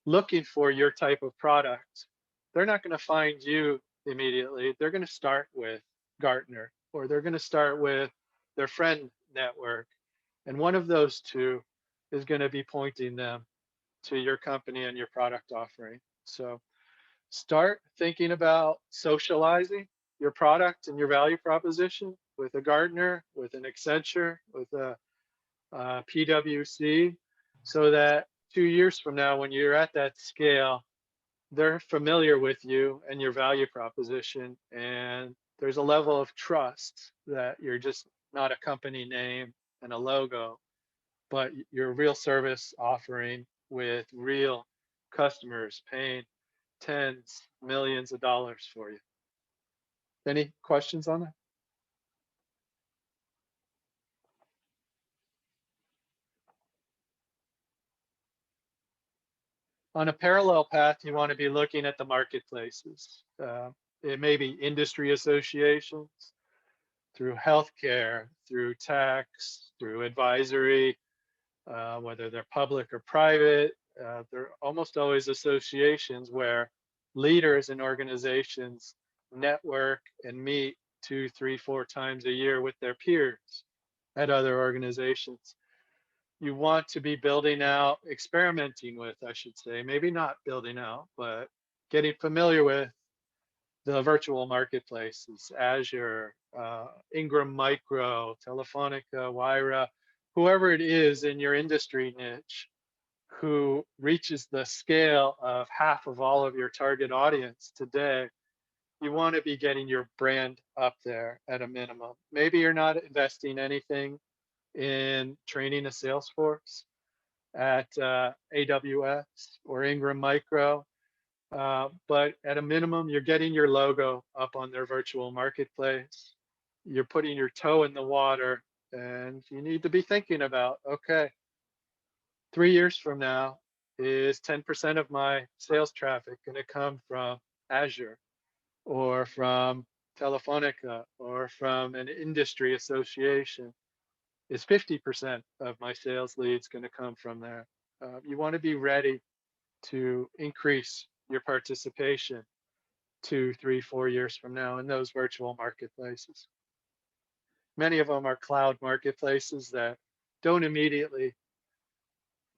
looking for your type of product, they're not going to find you immediately. They're going to start with Gartner, or they're going to start with their friend network. And one of those two is going to be pointing them to your company and your product offering. So start thinking about socializing your product and your value proposition with a Gartner, with an Accenture, with a PwC, so that 2 years from now, when you're at that scale, they're familiar with you and your value proposition, and there's a level of trust that you're just not a company name and a logo, but you're a real service offering with real customers paying tens, millions of dollars for you. Any questions on that? On a parallel path, you want to be looking at the marketplaces. It may be industry associations, through healthcare, through tax, through advisory, whether they're public or private. They're almost always associations where leaders in organizations network and meet 2, 3, 4 times a year with their peers at other organizations. You want to be building out, experimenting with, I should say, maybe not building out, but getting familiar with the virtual marketplaces, Azure, Ingram Micro, Telefonica, Wyra, whoever it is in your industry niche who reaches the scale of half of all of your target audience today. You want to be getting your brand up there at a minimum. Maybe you're not investing anything in training a sales force at AWS or Ingram Micro, but at a minimum, you're getting your logo up on their virtual marketplace. You're putting your toe in the water, and you need to be thinking about, okay, 3 years from now, is 10% of my sales traffic going to come from Azure or from Telefonica or from an industry association? Is 50% of my sales leads going to come from there? You want to be ready to increase your participation 2, 3, 4 years from now in those virtual marketplaces. Many of them are cloud marketplaces that don't immediately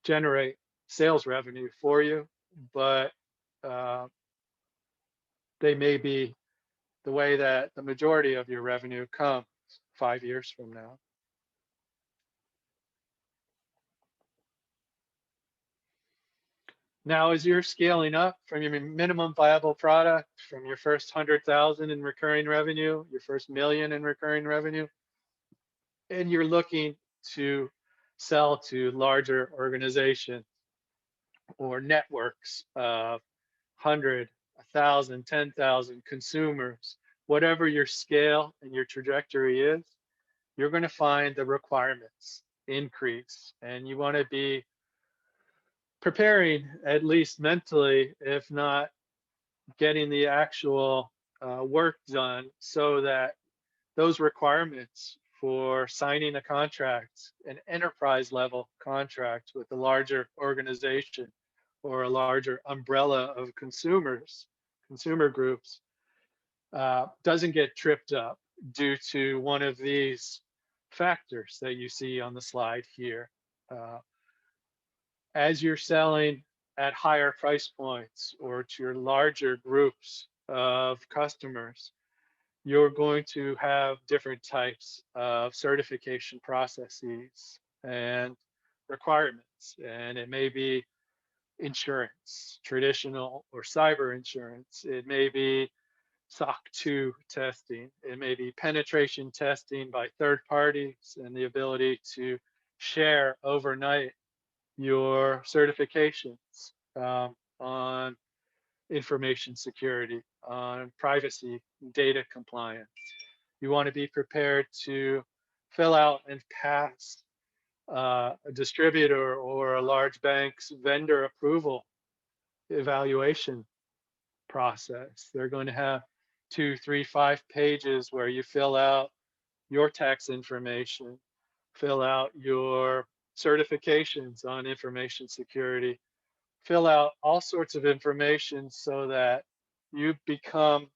generate sales revenue for you, but they may be the way that the majority of your revenue comes 5 years from now. Now, as you're scaling up from your minimum viable product, from your first 100,000 in recurring revenue, your first million in recurring revenue, and you're looking to sell to larger organizations or networks of 100, 1,000, 10,000 consumers, whatever your scale and your trajectory is, you're going to find the requirements increase, and you want to be preparing, at least mentally, if not getting the actual work done, so that those requirements for signing a contract, an enterprise level contract with a larger organization or a larger umbrella of consumers, consumer groups, doesn't get tripped up due to one of these factors that you see on the slide here. As you're selling at higher price points or to your larger groups of customers, you're going to have different types of certification processes and requirements. And it may be insurance, traditional or cyber insurance. It may be SOC 2 testing. It may be penetration testing by third parties and the ability to share overnight your certifications on information security, on privacy, data compliance. You want to be prepared to fill out and pass a distributor or a large bank's vendor approval evaluation process. They're going to have 2, 3, 5 pages where you fill out your tax information, fill out your certifications on information security, fill out all sorts of information so that you become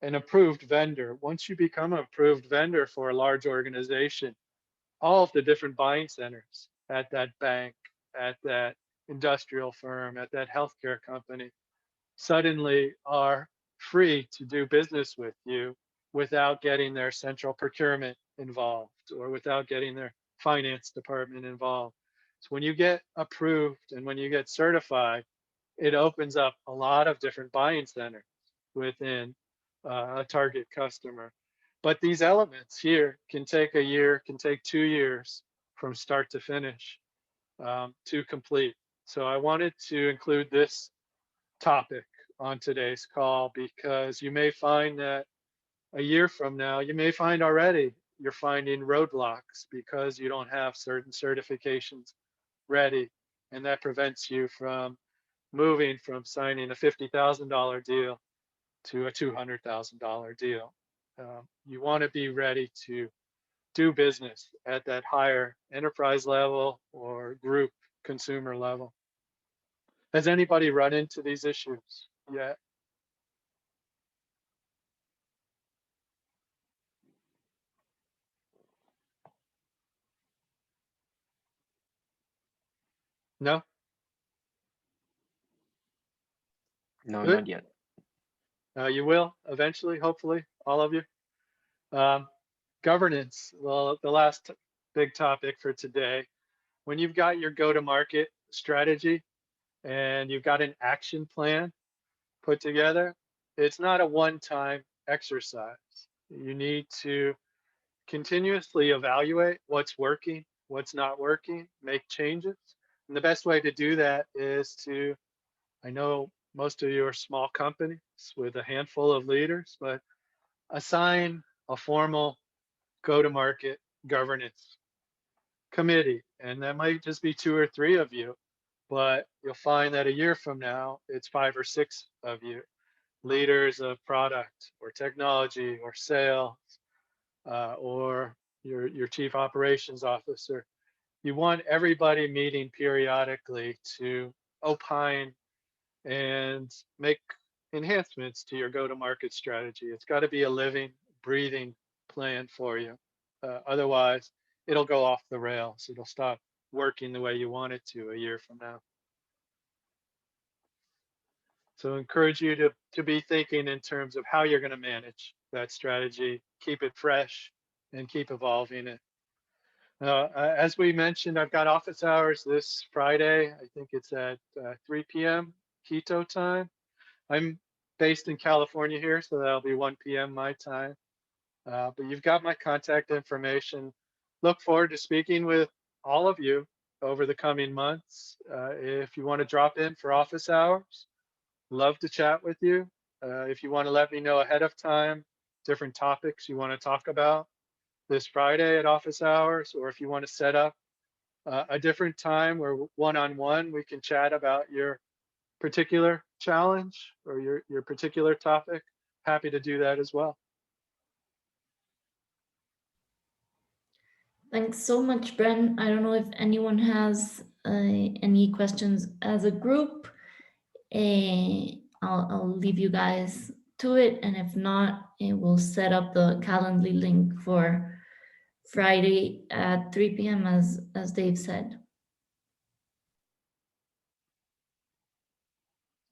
an approved vendor. Once you become an approved vendor for a large organization, all of the different buying centers at that bank, at that industrial firm, at that healthcare company suddenly are free to do business with you without getting their central procurement involved or without getting their finance department involved. So when you get approved and when you get certified, it opens up a lot of different buying centers within a target customer. But these elements here can take a year, can take 2 years from start to finish to complete. So I wanted to include this topic on today's call because you may find that a year from now, you may find already you're finding roadblocks because you don't have certain certifications ready. And that prevents you from moving from signing a $50,000 deal to a $200,000 deal. You want to be ready to do business at that higher enterprise level or group consumer level. Has anybody run into these issues yet? No? No, Good. not yet. You will eventually, hopefully, all of you. Governance, well, the last big topic for today. When you've got your go-to-market strategy and you've got an action plan put together, it's not a one-time exercise. You need to continuously evaluate what's working, what's not working, make changes. And the best way to do that is to, I know most of you are small companies with a handful of leaders, but assign a formal go-to-market governance committee. And that might just be 2 or 3 of you, but you'll find that a year from now, it's 5 or 6 of you, leaders of product or technology or sales, or your chief operations officer. You want everybody meeting periodically to opine and make enhancements to your go-to-market strategy. It's got to be a living, breathing plan for you. Otherwise, it'll go off the rails. It'll stop working the way you want it to a year from now. So I encourage you to be thinking in terms of how you're going to manage that strategy, keep it fresh, and keep evolving it. As we mentioned, I've got office hours this Friday. I think it's at 3 p.m. Quito time. I'm based in California here, so that'll be 1 p.m. my time. But you've got my contact information. Look forward to speaking with all of you over the coming months. If you want to drop in for office hours, love to chat with you. If you want to let me know ahead of time, different topics you want to talk about this Friday at office hours, or if you want to set up a different time where one-on-one we can chat about your particular challenge or your particular topic, happy to do that as well. Thanks so much, Bren. I don't know if anyone has any questions as a group. I'll leave you guys to it, and if not, we'll set up the Calendly link for Friday at 3 p.m. as Dave said.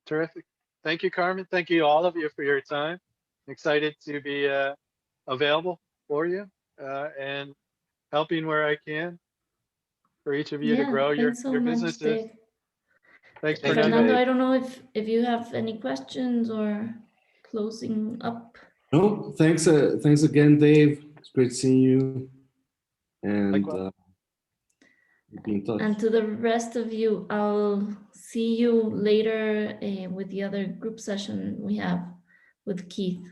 Terrific. Thank you, Carmen. Thank you all of you for your time. Excited to be available for you and helping where I can for each of you to grow your much, businesses. Dave. Thanks, Thank you, Fernando. Fernando, Dave. I don't know if you have any questions or closing up. No, thanks again, Dave. It's great seeing you. And Likewise. we'll be in touch. And to the rest of you, I'll see you later with the other group session we have with Keith.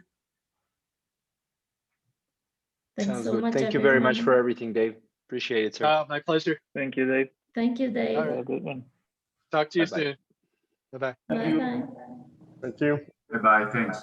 Thanks Sounds so good. much, Thank you very much for everyone. everything, Dave. Appreciate it, sir. My pleasure. Thank you, Dave. Thank you, Dave. All Have a good one. Talk to you Bye-bye. soon. Bye-bye. Bye-bye. Thank you. Goodbye, thanks.